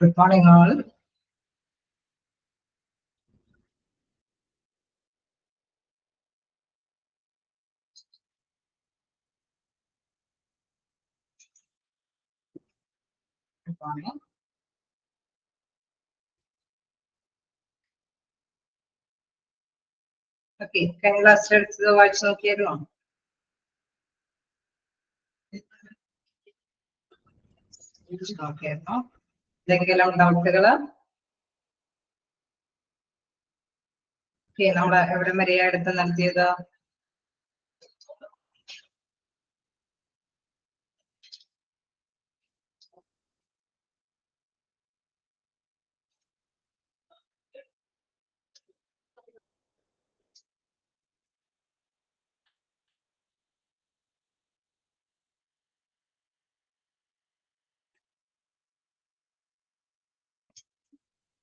Good morning, all. Good morning. Okay, can you last the watch okay? Okay, no? എന്തെങ്കിലും ഡൗട്ടുകള്? Okay, നമ്മള് എവിടെ വരെയാ എടുത്ത് നടത്തിയത്?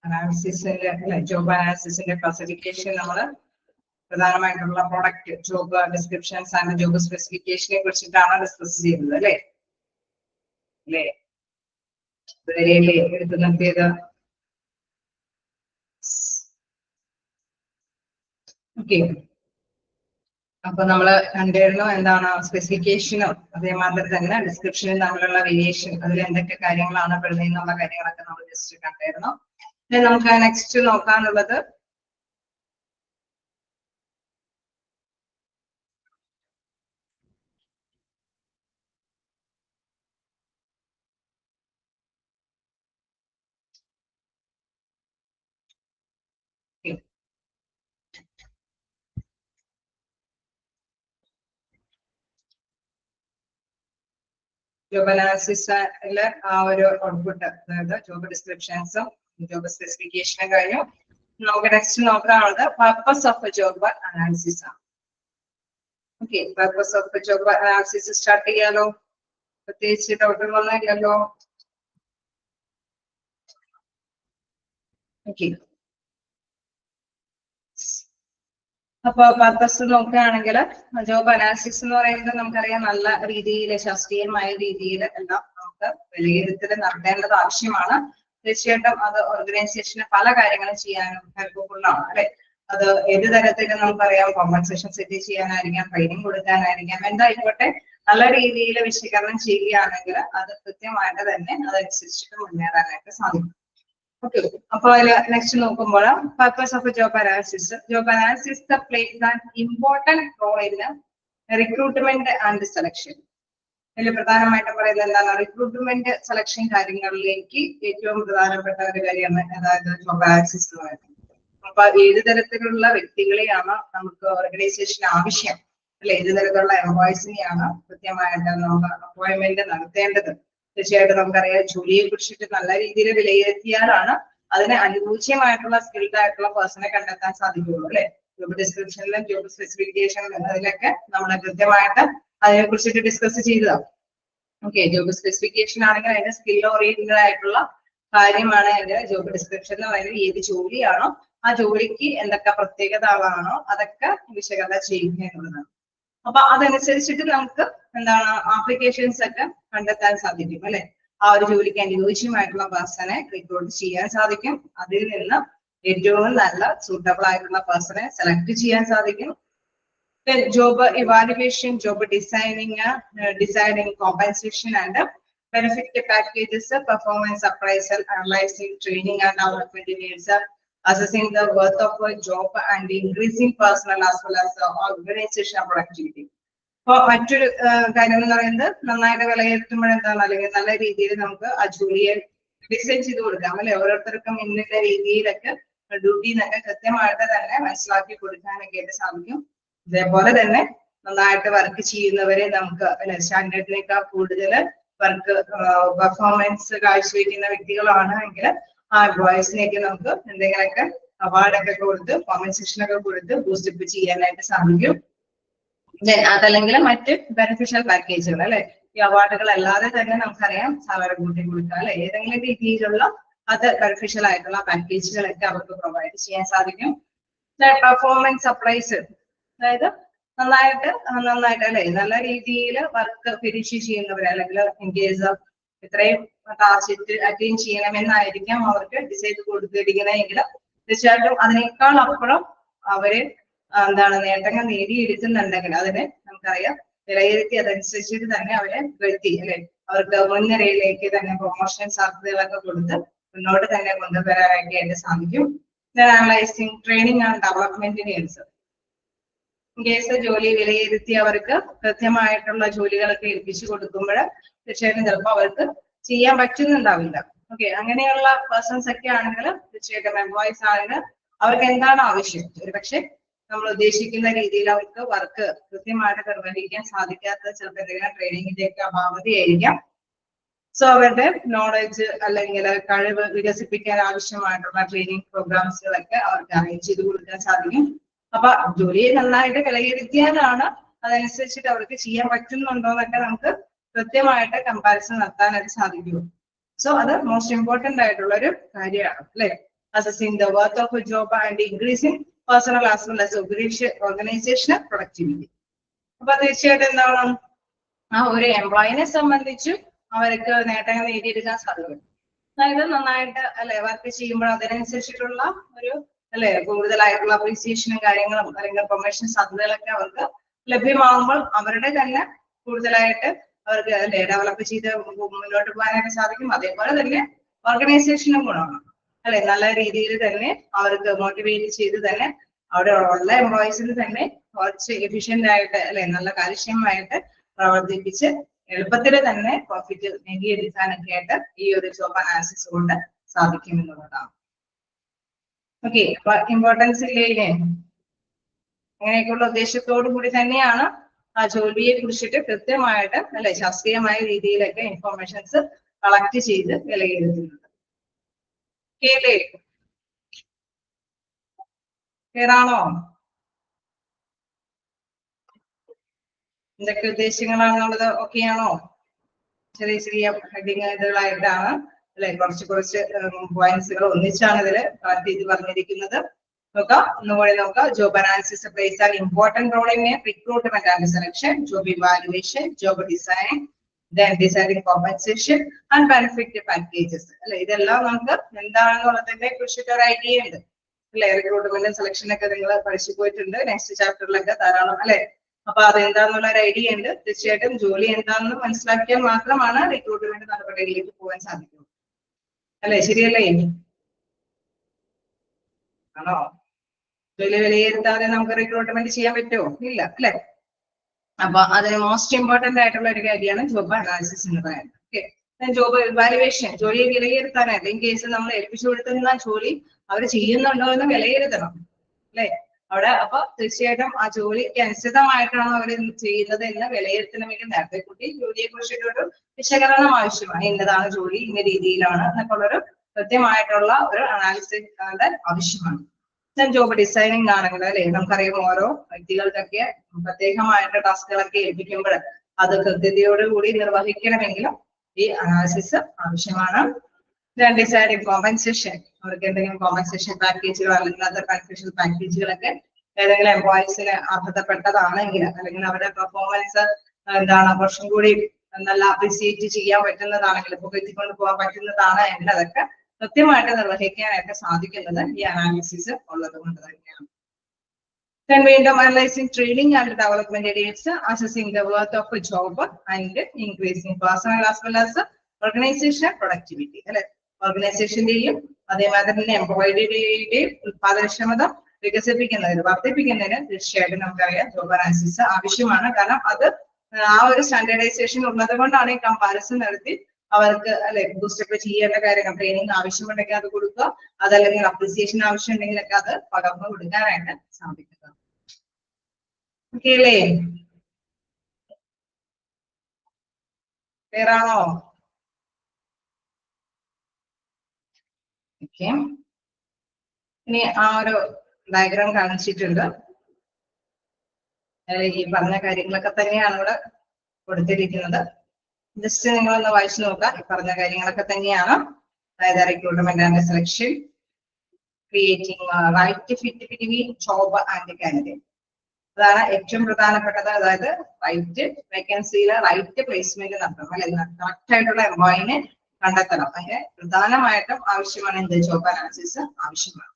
അനാലിസിസിന്റെ ജോബ് അനാലിസിസിന്റെ ക്ലാസിഫിക്കേഷൻ നമ്മള് പ്രധാനമായിട്ടുള്ള product job descriptions and job സ്പെസിഫിക്കേഷനെ കുറിച്ചിട്ടാണ് ഡിസ്കസ് ചെയ്യുന്നത് അല്ലേ? അല്ലേ? ഇതുവരെയല്ലേ എടുത്ത് നടത്തിയത്? ഓക്കെ, അപ്പൊ നമ്മള് കണ്ടിരുന്നു എന്താണ് സ്പെസിഫിക്കേഷനും അതേമാതിരി തന്നെ ഡിസ്ക്രിപ്ഷനും തമ്മിലുള്ള വേരിയേഷൻ, അതിൽ എന്തൊക്കെ കാര്യങ്ങളാണ് പെടുന്നതെന്നുള്ള കാര്യങ്ങളൊക്കെ നമ്മൾ ജസ്റ്റ് കണ്ടിരുന്നു. നമുക്ക് നെക്സ്റ്റ് നോക്കാനുള്ളത് ജോബ് അനാലിസിസിലെ ആ ഒരു ഔട്ട്പുട്ട്, അതായത് ജോബ് ഡിസ്ക്രിപ്ഷൻസും ജോബ് സ്പെസിഫിക്കേഷനും കഴിഞ്ഞു. നമുക്ക് നെക്സ്റ്റ് നോക്കാനുള്ളത് പർപ്പസ് ഓഫ് ജോബ് അനാലിസിസ് ആണ്. Okay, purpose of job analysis start ചെയ്യാലോ? പ്രത്യേകിച്ച് ഡൗട്ടുകളൊന്നും ഇല്ലല്ലോ? ഓക്കെ, അപ്പൊ പർപ്പസ് നോക്കുകയാണെങ്കിൽ ജോബ് അനാലിസിസ് എന്ന് പറയുന്നത് നമുക്കറിയാം നല്ല രീതിയിൽ ശാസ്ത്രീയമായ രീതിയിൽ എല്ലാം നമുക്ക് വിലയിരുത്തൽ നടത്തേണ്ടത് ആവശ്യമാണ്. തീർച്ചയായിട്ടും അത് ഓർഗനൈസേഷന് പല കാര്യങ്ങളും ചെയ്യാനും ഹെൽപ്ഫുൾ ആണ് അല്ലെ? അത് ഏത് തരത്തിലും നമുക്കറിയാം, കോമ്പൻസേഷൻ സെറ്റ് ചെയ്യാനായിരിക്കാം, ട്രെയിനിങ് കൊടുക്കാനായിരിക്കാം, എന്തായിക്കോട്ടെ നല്ല രീതിയിൽ വിശകലനം ചെയ്യുകയാണെങ്കിൽ അത് കൃത്യമായിട്ട് തന്നെ അതനുസരിച്ചിട്ട് മുന്നേറാനായിട്ട് സാധിക്കും. ഓക്കെ, അപ്പൊ നെക്സ്റ്റ് നോക്കുമ്പോൾ purpose of job analysis. Job analysis plays an important role in recruitment and selection. ഇതിൽ പ്രധാനമായിട്ട് പറയുന്നത് എന്താണ്? റിക്രൂട്ട്മെന്റ് സെലക്ഷൻ കാര്യങ്ങളിലേക്ക് ഏറ്റവും പ്രധാനപ്പെട്ട ഒരു കാര്യമാണ് അതായത് ജോബ് അനാലിസിസ് എന്ന് പറയുന്നത്. അപ്പൊ ഏത് തരത്തിലുള്ള വ്യക്തികളെയാണ് നമുക്ക് ഓർഗനൈസേഷൻ ആവശ്യം അല്ലെ? ഏത് തരത്തിലുള്ള എംപ്ലോയീസിനെയാണ് കൃത്യമായിട്ട് നമ്മൾ അപ്പോയിന്റ്മെന്റ് നടത്തേണ്ടത്? തീർച്ചയായിട്ടും നമുക്കറിയാം, ജോലിയെ കുറിച്ചിട്ട് നല്ല രീതിയിൽ വിലയിരുത്തിയാലാണ് അതിന് അനുയോജ്യമായിട്ടുള്ള സ്കിൽഡ് ആയിട്ടുള്ള പേഴ്സണെ കണ്ടെത്താൻ സാധിക്കുള്ളൂ അല്ലെ? ജോബ് ഡിസ്ക്രിപ്ഷനിലും ജോബ് സ്പെസിഫിക്കേഷനിലും അതിലൊക്കെ നമ്മൾ കൃത്യമായിട്ട് അതിനെ കുറിച്ചിട്ട് ഡിസ്കസ് ചെയ്തതാണ്. ഓക്കെ, ജോബ് സ്പെസിഫിക്കേഷൻ ആണെങ്കിൽ അതിന്റെ സ്കിൽ ഓറിയന്റഡ് ആയിട്ടുള്ള കാര്യമാണ് അതിന്റെ ജോബ് ഡിസ്ക്രിപ്ഷൻ എന്ന് പറയുന്നത്. ഏത് ജോലിയാണോ ആ ജോലിക്ക് എന്തൊക്കെ പ്രത്യേകതകളാണോ അതൊക്കെ വിശകലനം ചെയ്യുക എന്നുള്ളതാണ്. അപ്പൊ അതനുസരിച്ചിട്ട് നമുക്ക് എന്താണ് ആപ്ലിക്കേഷൻസ് ഒക്കെ കണ്ടെത്താൻ സാധിക്കും അല്ലെ? ആ ഒരു ജോലിക്ക് അനുയോജ്യമായിട്ടുള്ള പേഴ്സണെ റിക്രൂട്ട് ചെയ്യാൻ സാധിക്കും. അതിൽ നിന്ന് ഏറ്റവും നല്ല സൂട്ടബിൾ ആയിട്ടുള്ള പേഴ്സണെ സെലക്ട് ചെയ്യാൻ സാധിക്കും. Job evaluation, job designing compensation and benefit packages, performance appraisal, analyzing training and development needs, assessing the worth of a job and increasing personal as well as organizational productivity. അപ്പൊ മറ്റൊരു കാര്യം എന്ന് പറയുന്നത് നന്നായിട്ട് വിലയിരുത്തുമ്പോൾ എന്താണ്, അല്ലെങ്കിൽ നല്ല രീതിയിൽ നമുക്ക് ആ ജോലിയെ ഡിസൈൻ ചെയ്ത് കൊടുക്കാം അല്ലെ? ഓരോരുത്തർക്കും ഇന്ന രീതിയിലൊക്കെ ഡ്യൂട്ടി എന്നൊക്കെ കൃത്യമായിട്ട് തന്നെ മനസ്സിലാക്കി കൊടുക്കാനൊക്കെ ആയിട്ട് സാധിക്കും. അതേപോലെ തന്നെ നന്നായിട്ട് വർക്ക് ചെയ്യുന്നവരെ നമുക്ക് സ്റ്റാൻഡേർഡിനേക്കാൾ കൂടുതൽ വർക്ക് പെർഫോമൻസ് കാഴ്ചവെക്കുന്ന വ്യക്തികളാണ് എങ്കിൽ ആ എംപ്ലോയീസിനെയൊക്കെ നമുക്ക് എന്തെങ്കിലുമൊക്കെ അവാർഡൊക്കെ കൊടുത്ത് കോമ്പൻസേഷനൊക്കെ കൊടുത്ത് ബൂസ്റ്റപ്പ് ചെയ്യാനായിട്ട് സാധിക്കും. അതല്ലെങ്കിൽ മറ്റ് ബെനിഫിഷ്യൽ പാക്കേജുകൾ അല്ലെ? ഈ അവാർഡുകൾ അല്ലാതെ തന്നെ നമുക്കറിയാം സാലറി കൂട്ടി കൊടുക്കുക അല്ലെ? ഏതെങ്കിലും രീതിയിലുള്ള അത് ബെനിഫിഷ്യൽ ആയിട്ടുള്ള പാക്കേജുകളൊക്കെ അവർക്ക് പ്രൊവൈഡ് ചെയ്യാൻ സാധിക്കും. പെർഫോമൻസ് അപ്ലൈസ്, അതായത് നന്നായിട്ട് അല്ലെ നല്ല രീതിയിൽ വർക്ക് ഫിനിഷ് ചെയ്യുന്നവർ, അല്ലെങ്കിൽ ഇൻ കേസ് ഇത്രയും ടാർഗറ്റ് അറ്റൈൻ ചെയ്യണമെന്നായിരിക്കാം അവർക്ക് ഡിസൈഡ് കൊടുത്തിരിക്കുന്നതെങ്കിൽ തീർച്ചയായിട്ടും അതിനേക്കാൾ അപ്പുറം അവര് എന്താണ് നേട്ടങ്ങൾ നേടിയെടുക്കുന്നുണ്ടെങ്കിൽ അതിനെ നമുക്കറിയാം വിലയിരുത്തി അതനുസരിച്ചിട്ട് തന്നെ അവരെ വരുത്തി അല്ലെ അവർക്ക് മുൻനിരയിലേക്ക് തന്നെ പ്രൊമോഷൻ സാധ്യതകളൊക്കെ കൊടുത്ത് മുന്നോട്ട് തന്നെ കൊണ്ടുവരാനായിട്ട് സാധിക്കും. Analysing training and development needs. Case ജോലി വിലയിരുത്തി അവർക്ക് കൃത്യമായിട്ടുള്ള ജോലികളൊക്കെ ഏൽപ്പിച്ചു കൊടുക്കുമ്പോൾ തീർച്ചയായിട്ടും ചിലപ്പോൾ അവർക്ക് ചെയ്യാൻ പറ്റുന്നുണ്ടാവില്ല. ഓക്കെ, അങ്ങനെയുള്ള പേഴ്സൺസ് ഒക്കെ ആണെങ്കിൽ തീർച്ചയായിട്ടും എംപ്ലോയീസ് ആണെങ്കിൽ അവർക്ക് എന്താണ് ആവശ്യം, ഒരു പക്ഷെ നമ്മൾ ഉദ്ദേശിക്കുന്ന രീതിയിൽ അവർക്ക് വർക്ക് കൃത്യമായിട്ട് നിർവഹിക്കാൻ സാധിക്കാത്ത ചിലപ്പോൾ എന്തെങ്കിലും ട്രെയിനിങ്ങിന്റെ ഒക്കെ അഭാവതയായിരിക്കാം. സോ അവരുടെ നോളജ് അല്ലെങ്കിൽ കഴിവ് വികസിപ്പിക്കാൻ ആവശ്യമായിട്ടുള്ള ട്രെയിനിങ് പ്രോഗ്രാംസുകളൊക്കെ അവർക്ക് അറേഞ്ച് ചെയ്ത് കൊടുക്കാൻ സാധിക്കും. അപ്പൊ ജോലിയെ നന്നായിട്ട് വിലയിരുത്തിയാലാണ് അതനുസരിച്ചിട്ട് അവർക്ക് ചെയ്യാൻ പറ്റുന്നുണ്ടോ എന്നൊക്കെ നമുക്ക് കൃത്യമായിട്ട് കമ്പാരിസൺ നടത്താനായിട്ട് സാധിക്കുള്ളൂ. സോ അത് മോസ്റ്റ് ഇമ്പോർട്ടന്റ് ആയിട്ടുള്ള ഒരു കാര്യമാണ് അല്ലെ. Assessing the worth of A job and increasing personal as well as organisational productivity. അപ്പൊ തീർച്ചയായിട്ടും എന്താണ് ആ ഒരു എംപ്ലോയിനെ സംബന്ധിച്ചും അവർക്ക് നേട്ടങ്ങൾ നേടിയെടുക്കാൻ സാധിക്കും. അതായത് നന്നായിട്ട് അല്ലെ വർക്ക് ചെയ്യുമ്പോൾ അതിനനുസരിച്ചിട്ടുള്ള ഒരു അല്ലെ കൂടുതലായിട്ടുള്ള അപ്രീസിയേഷനും കാര്യങ്ങളും അല്ലെങ്കിൽ പ്രൊമോഷൻ സാധ്യതകളൊക്കെ അവർക്ക് ലഭ്യമാകുമ്പോൾ അവരുടെ തന്നെ കൂടുതലായിട്ട് അവർക്ക് അല്ലെ ഡെവലപ്പ് ചെയ്ത് മുന്നോട്ട് പോകാനായിട്ട് സാധിക്കും. അതേപോലെ തന്നെ ഓർഗനൈസേഷനും ഗുണമാണ് അല്ലെ. നല്ല രീതിയിൽ തന്നെ അവർക്ക് മോട്ടിവേറ്റ് ചെയ്ത് തന്നെ അവിടെ ഉള്ള എംപ്ലോയീസിന് തന്നെ കുറച്ച് എഫിഷ്യന്റ് ആയിട്ട് അല്ലെ നല്ല കാര്യക്ഷമമായിട്ട് പ്രവർത്തിപ്പിച്ച് എളുപ്പത്തിൽ തന്നെ പ്രോഫിറ്റ് നേടിയെടുക്കാനൊക്കെ ആയിട്ട് ഈ ഒരു ജോബ് അനാലിസിസ് കൊണ്ട് സാധിക്കും എന്നുള്ളതാണ്. ഓക്കെ, അപ്പൊ ഇമ്പോർട്ടൻസ് ഇല്ലേ, അങ്ങനെയൊക്കെയുള്ള ഉദ്ദേശത്തോടു കൂടി തന്നെയാണ് ആ ജോലിയെ കുറിച്ചിട്ട് കൃത്യമായിട്ട് അല്ലെ ശാസ്ത്രീയമായ രീതിയിലൊക്കെ ഇൻഫോർമേഷൻസ് കളക്ട് ചെയ്ത് വിലയിരുത്തുന്നത്. ക്ലിയറാണോ? എന്തൊക്കെ ഉദ്ദേശങ്ങളാണെന്നുള്ളത് ഓക്കെയാണോ? ചെറിയ ചെറിയ ഹെഡിങ്ങുകളായിട്ടാണ് അല്ലെ കുറച്ച് പോയിന്റ്സുകൾ ഒന്നിച്ചാണ് ഇതിൽ കളക്ട് ചെയ്ത് പറഞ്ഞിരിക്കുന്നത്. നോക്കാം, ഒന്നുകൂടി നോക്കാം. Job analysis plays an important role in recruitment and selection, job evaluation, job design, then deciding compensation and benefit packages അല്ലെ. ഇതെല്ലാം നമുക്ക് എന്താണെന്നുള്ളതിനെ കുറിച്ചിട്ട് ഒരു ഐഡിയ ഉണ്ട് അല്ലെ. റിക്രൂട്ട്മെന്റ് സെലക്ഷൻ ഒക്കെ നിങ്ങൾ പഠിച്ചു പോയിട്ടുണ്ട് നെക്സ്റ്റ് ചാപ്റ്ററിലൊക്കെ ധാരാളം അല്ലെ. അപ്പൊ അതെന്താന്നുള്ള ഒരു ഐഡിയ ഉണ്ട്. തീർച്ചയായിട്ടും ജോലി എന്താണെന്ന് മനസ്സിലാക്കിയാൽ മാത്രമാണ് റിക്രൂട്ട്മെന്റ് നടപടികളിലേക്ക് പോകാൻ സാധിക്കുള്ളൂ അല്ലെ. ശരിയല്ലേ? ആണോ? ജോലി വിലയിരുത്താതെ നമുക്ക് റിക്രൂട്ട്മെന്റ് ചെയ്യാൻ പറ്റുമോ? ഇല്ല അല്ലെ. അപ്പൊ അതിന് മോസ്റ്റ് ഇമ്പോർട്ടന്റ് ആയിട്ടുള്ള ഒരു കാര്യമാണ് ജോബ് അനാലിസിസ് എന്ന് പറയുന്നത്. ഓക്കെ, ജോബ് ഇവാലുവേഷൻ, ജോലിയെ വിലയിരുത്താനായിട്ട് ഇൻ കേസ് നമ്മൾ ഏൽപ്പിച്ചു കൊടുക്കുന്ന ജോലി അവർ ചെയ്യുന്നുണ്ടോ എന്ന് വിലയിരുത്തണം അല്ലെ അവിടെ. അപ്പൊ തീർച്ചയായിട്ടും ആ ജോലിക്ക് അനുസൃതമായിട്ടാണ് അവർ ചെയ്യുന്നത് എന്ന് വിലയിരുത്തണമെങ്കിൽ നേരത്തെ കൂട്ടി ജോലിയെ കുറിച്ചിട്ടൊരു വിശകലനം ആവശ്യമാണ്. ഇന്നതാണ് ജോലി, ഇന്ന രീതിയിലാണ് എന്നൊക്കെ ഉള്ളൊരു കൃത്യമായിട്ടുള്ള ഒരു അനാലിസിസ് ആവശ്യമാണ്. ജോബ് ഡിസൈനിങ് ആണെങ്കിൽ അല്ലെ നമുക്കറിയാം ഓരോ വ്യക്തികൾക്കൊക്കെ പ്രത്യേകമായിട്ട് ടാസ്കുകളൊക്കെ ഏൽപ്പിക്കുമ്പോൾ അത് കൃത്യതയോടുകൂടി നിർവഹിക്കണമെങ്കിലും ഈ അനാലിസിസ് ആവശ്യമാണ്. ഡിസൈഡിങ് കോമ്പൻസേഷൻ, അവർക്ക് എന്തെങ്കിലും കോമ്പൻസേഷൻ പാക്കേജുകൾ അല്ലെങ്കിൽ അതർ ബെനിഫിഷ്യൽ പാക്കേജുകളൊക്കെ ഏതെങ്കിലും എംപ്ലോയീസിന് അർഹതപ്പെട്ടതാണെങ്കിൽ അല്ലെങ്കിൽ അവരുടെ പെർഫോമൻസ് എന്താണ് കുറച്ചും കൂടി നല്ല അപ്രീസിയേറ്റ് ചെയ്യാൻ പറ്റുന്നതാണെങ്കിൽ പുകഴ്ത്തിക്കൊണ്ട് പോകാൻ പറ്റുന്നതാണ് എങ്കിൽ അതൊക്കെ കൃത്യമായിട്ട് നിർവഹിക്കാനായിട്ട് സാധിക്കുന്നത് ഈ അനാലിസിസ് ഉള്ളത് കൊണ്ട് തന്നെയാണ്. വീണ്ടും analysing training and development needs, assessing the worth of A job and increasing personal as well as organisation productivity അല്ലെ. ഓർഗനൈസേഷന്റെയും അതേമാതിരി തന്നെ എംപ്ലോയിയുടെയും ഉത്പാദനക്ഷമത വികസിപ്പിക്കുന്നതിന് വർദ്ധിപ്പിക്കുന്നതിന് തീർച്ചയായിട്ടും നമുക്കറിയാം ജോബ് അനാലിസിസ് ആവശ്യമാണ്. കാരണം അത് ആ ഒരു സ്റ്റാൻഡേർഡൈസേഷൻ ഉള്ളത് കൊണ്ടാണ് ഈ കമ്പാരിസൺ നടത്തി അവർക്ക് അല്ലെ ബൂസ്റ്റപ്പ് ചെയ്യേണ്ട കാര്യങ്ങൾ ട്രെയിനിങ് ആവശ്യമുണ്ടെങ്കിൽ അത് കൊടുക്കുക, അതല്ലെങ്കിൽ അപ്രീസിയേഷൻ ആവശ്യമുണ്ടെങ്കിലൊക്കെ അത് പകർന്നു കൊടുക്കാനായിട്ട് സാധിക്കുക. ഓക്കെ അല്ലേ? ക്ലിയർ ആണോ? ഓക്കെ, ഇനി ആ ഒരു ഡയഗ്രാം കാണിച്ചിട്ടുണ്ട്. ഈ പറഞ്ഞ കാര്യങ്ങളൊക്കെ തന്നെയാണ് ഇവിടെ കൊടുത്തിരിക്കുന്നത്. ജസ്റ്റ് നിങ്ങളൊന്ന് വായിച്ചു നോക്കാം. ഈ പറഞ്ഞ കാര്യങ്ങളൊക്കെ തന്നെയാണ്. അതായത് recruitment and selection, creating right fit between job and candidate. അതാണ് ഏറ്റവും പ്രധാനപ്പെട്ടത്. അതായത് റൈറ്റ് വേക്കൻസിയിലെ റൈറ്റ് പ്ലേസ്മെന്റ് നടത്തണം, അല്ലെ? കറക്റ്റ് ആയിട്ടുള്ള എംപ്ലോയിനെ കണ്ടെത്തണം. അതിന് പ്രധാനമായിട്ടും ആവശ്യമാണ് എന്ത്? ജോബ് അനാലിസിസ് ആവശ്യമാണ്.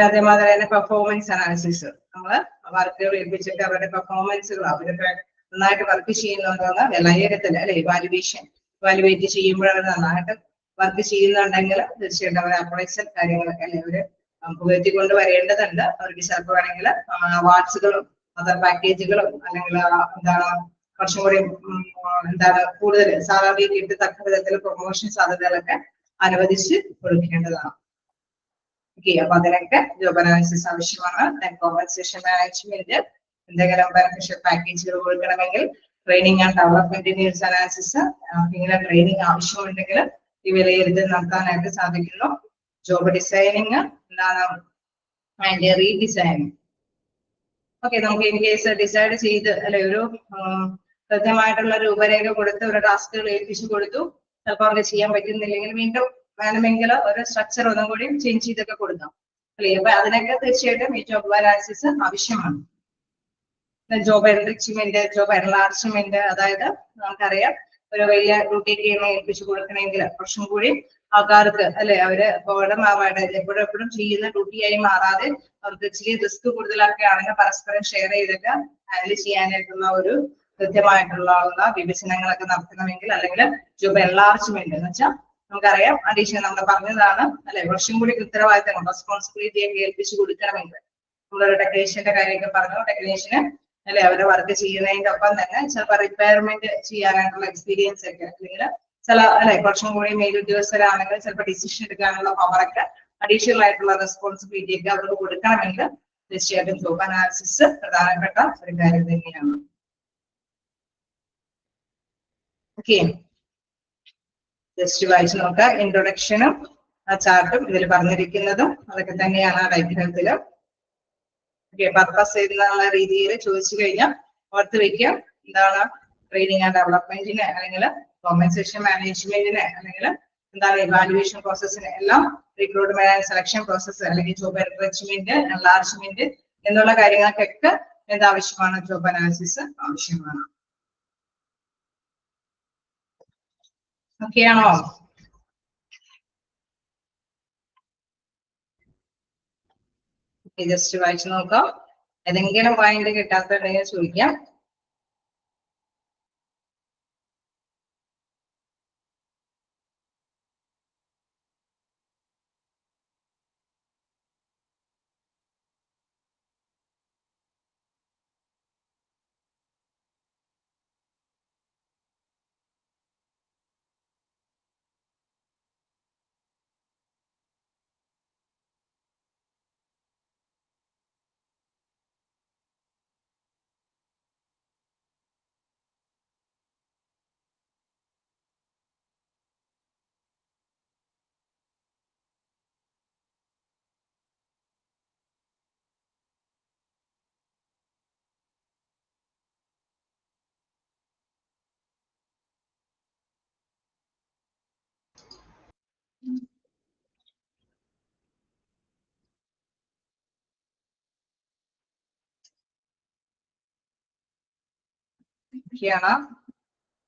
അതേമാതിരി തന്നെ പെർഫോമൻസ് അനാലിസിസ്. നമ്മള് വർക്കുകൾ ഏൽപ്പിച്ചിട്ട് അവരുടെ പെർഫോമൻസുകൾ, അവരുടെ നന്നായിട്ട് വർക്ക് ചെയ്യുന്നുണ്ടോന്ന് വിലയിരുത്തൽ, അല്ലെ? ഇവാലുവേറ്റ് ചെയ്യുമ്പോഴവർ നന്നായിട്ട് വർക്ക് ചെയ്യുന്നുണ്ടെങ്കിൽ തീർച്ചയായിട്ടും അവരെ അപ്രൈസൽ കാര്യങ്ങളൊക്കെ, അല്ലെ, അവര് പുകഴ്ത്തിക്കൊണ്ട് വരേണ്ടതുണ്ട്. അവർക്ക് ചിലപ്പോൾ വേണമെങ്കിൽ അവാർഡ്സുകളും അതർ പാക്കേജുകളും അല്ലെങ്കിൽ എന്താണ് കുറച്ചും കൂടി എന്താണ് കൂടുതൽ സാലറി കിട്ടത്തക്ക വിധത്തിൽ പ്രൊമോഷൻ സാധ്യതകളൊക്കെ അനുവദിച്ച് കൊടുക്കേണ്ടതാണ്. ഓക്കെ, അപ്പൊ അതിനൊക്കെ ജോബ് അനാലിസിസ് ആവശ്യമാണ്. കോമ്പൻസേഷൻ മാനേജ്മെന്റ്, എന്തെങ്കിലും ബെനിഫിഷ്യൽ പാക്കേജുകൾ കൊടുക്കണമെങ്കിൽ training and development needs analysis, ഇങ്ങനെ ട്രെയിനിങ് ആവശ്യമുണ്ടെങ്കിൽ ഈ വിലയിരുത്തൽ നടത്താനായിട്ട് സാധിക്കുന്നു. ജോബ് ഡിസൈനിങ് എന്താണ്, അതിന്റെ റീഡിസൈനിങ്. ഓക്കെ, നമുക്ക് ഇൻ കേസ് ഡിസൈഡ് ചെയ്ത്, അല്ലെ, ഒരു കൃത്യമായിട്ടുള്ള രൂപരേഖ കൊടുത്ത് ഒരു ടാസ്കുകൾ ഏൽപ്പിച്ചു കൊടുത്തു, ചിലപ്പോൾ അവർക്ക് ചെയ്യാൻ പറ്റുന്നില്ലെങ്കിൽ വീണ്ടും വേണമെങ്കിൽ ഒരു സ്ട്രക്ചർ ഒന്നും കൂടി ചേഞ്ച് ചെയ്തൊക്കെ കൊടുക്കാം, അല്ലെ? അപ്പൊ അതിനൊക്കെ തീർച്ചയായിട്ടും ഈ ജോബ് അനാലിസിസ് ആവശ്യമാണ്. ജോബ് എൻറിച്ച്മെന്റ്, ജോബ് എൻലാർജ്മെന്റ്, അതായത് നമുക്കറിയാം ഒരു വലിയ ഡ്യൂട്ടിക്ക് ഏൽപ്പിച്ചു കൊടുക്കണമെങ്കിൽ കുറച്ചും കൂടി ആൾക്കാർക്ക്, അല്ലെ, അവര് ബോർഡമാവാതെ എപ്പോഴും ചെയ്യുന്ന ഡ്യൂട്ടിയായി മാറാതെ അവർക്ക് ഇച്ചിരി റിസ്ക് കൂടുതലൊക്കെ ആണെങ്കിൽ പരസ്പരം ഷെയർ ചെയ്തൊക്കെ ഹാൻഡിൽ ചെയ്യാനായിട്ടുള്ള ഒരു കൃത്യമായിട്ടുള്ള വിഭജനങ്ങളൊക്കെ നടത്തണമെങ്കിൽ, അല്ലെങ്കിൽ ജോബ് എൻലാർജ്മെന്റ് എന്ന് വെച്ചാൽ നമുക്കറിയാം അഡീഷൻ നമ്മൾ പറഞ്ഞതാണ്, അല്ലെ, കുറച്ചും കൂടി ഉത്തരവാദിത്തം റെസ്പോൺസിബിലിറ്റി ഒക്കെ ഏൽപ്പിച്ചു കൊടുക്കണമെങ്കിൽ നമ്മളൊരു ടെക്നീഷ്യന്റെ കാര്യമൊക്കെ പറഞ്ഞു. ടെക്നീഷ്യന്, അല്ലെ, അവരെ വർക്ക് ചെയ്യുന്നതിന്റെ ഒപ്പം തന്നെ ചിലപ്പോൾ റിപ്പയർമെന്റ് ചെയ്യാനായിട്ടുള്ള എക്സ്പീരിയൻസ് ഒക്കെ, അല്ലെങ്കിൽ ചില, അല്ലെ, കുറച്ചും കൂടി മേലുദ്യോഗസ്ഥരാണെങ്കിൽ ചിലപ്പോൾ ഡിസിഷൻ എടുക്കാനുള്ള പവറൊക്കെ അഡീഷണൽ ആയിട്ടുള്ള റെസ്പോൺസിബിലിറ്റി ഒക്കെ അവർക്ക് കൊടുക്കണമെങ്കിൽ തീർച്ചയായിട്ടും ജോബ് അനാലിസിസ് പ്രധാനപ്പെട്ട ഒരു കാര്യം തന്നെയാണ്. ഓക്കെ, ജസ്റ്റ് വായിച്ചു നോക്കാം. ഇൻട്രൊഡക്ഷനും ആ ചാർട്ടും ഇതിൽ പറഞ്ഞിരിക്കുന്നതും അതൊക്കെ തന്നെയാണ് ആ ഡയഗ്രത്തില്. ഓക്കെ, പർപ്പസ് എന്നുള്ള രീതിയിൽ ചോദിച്ചു കഴിഞ്ഞാൽ ഓർത്ത് വെക്കുക, എന്താണ് ട്രെയിനിങ് ആൻഡ് ഡെവലപ്മെന്റിന്, അല്ലെങ്കിൽ കോമ്പൻസേഷൻ മാനേജ്മെന്റിന്, അല്ലെങ്കിൽ എന്താണ് ഇവാലുവേഷൻ പ്രോസസ്സിന് എല്ലാം, റിക്രൂട്ട്മെന്റ് ആൻഡ് സെലക്ഷൻ പ്രോസസ്സ്, അല്ലെങ്കിൽ ജോബ് എൻറിച്ച്മെന്റ്, എൻലാർജ്മെന്റ് എന്നുള്ള കാര്യങ്ങൾക്കൊക്കെ എന്താവശ്യമാണ്? ജോബ് അനാലിസിസ് ആവശ്യമാണ്. ഓക്കെ ആണോ? ജസ്റ്റ് വായിച്ചു നോക്കാം. ഏതെങ്കിലും പോയിന്റ് കിട്ടാത്തുണ്ടെങ്കിൽ ചോദിക്കാം. ഒക്കെയാണ്.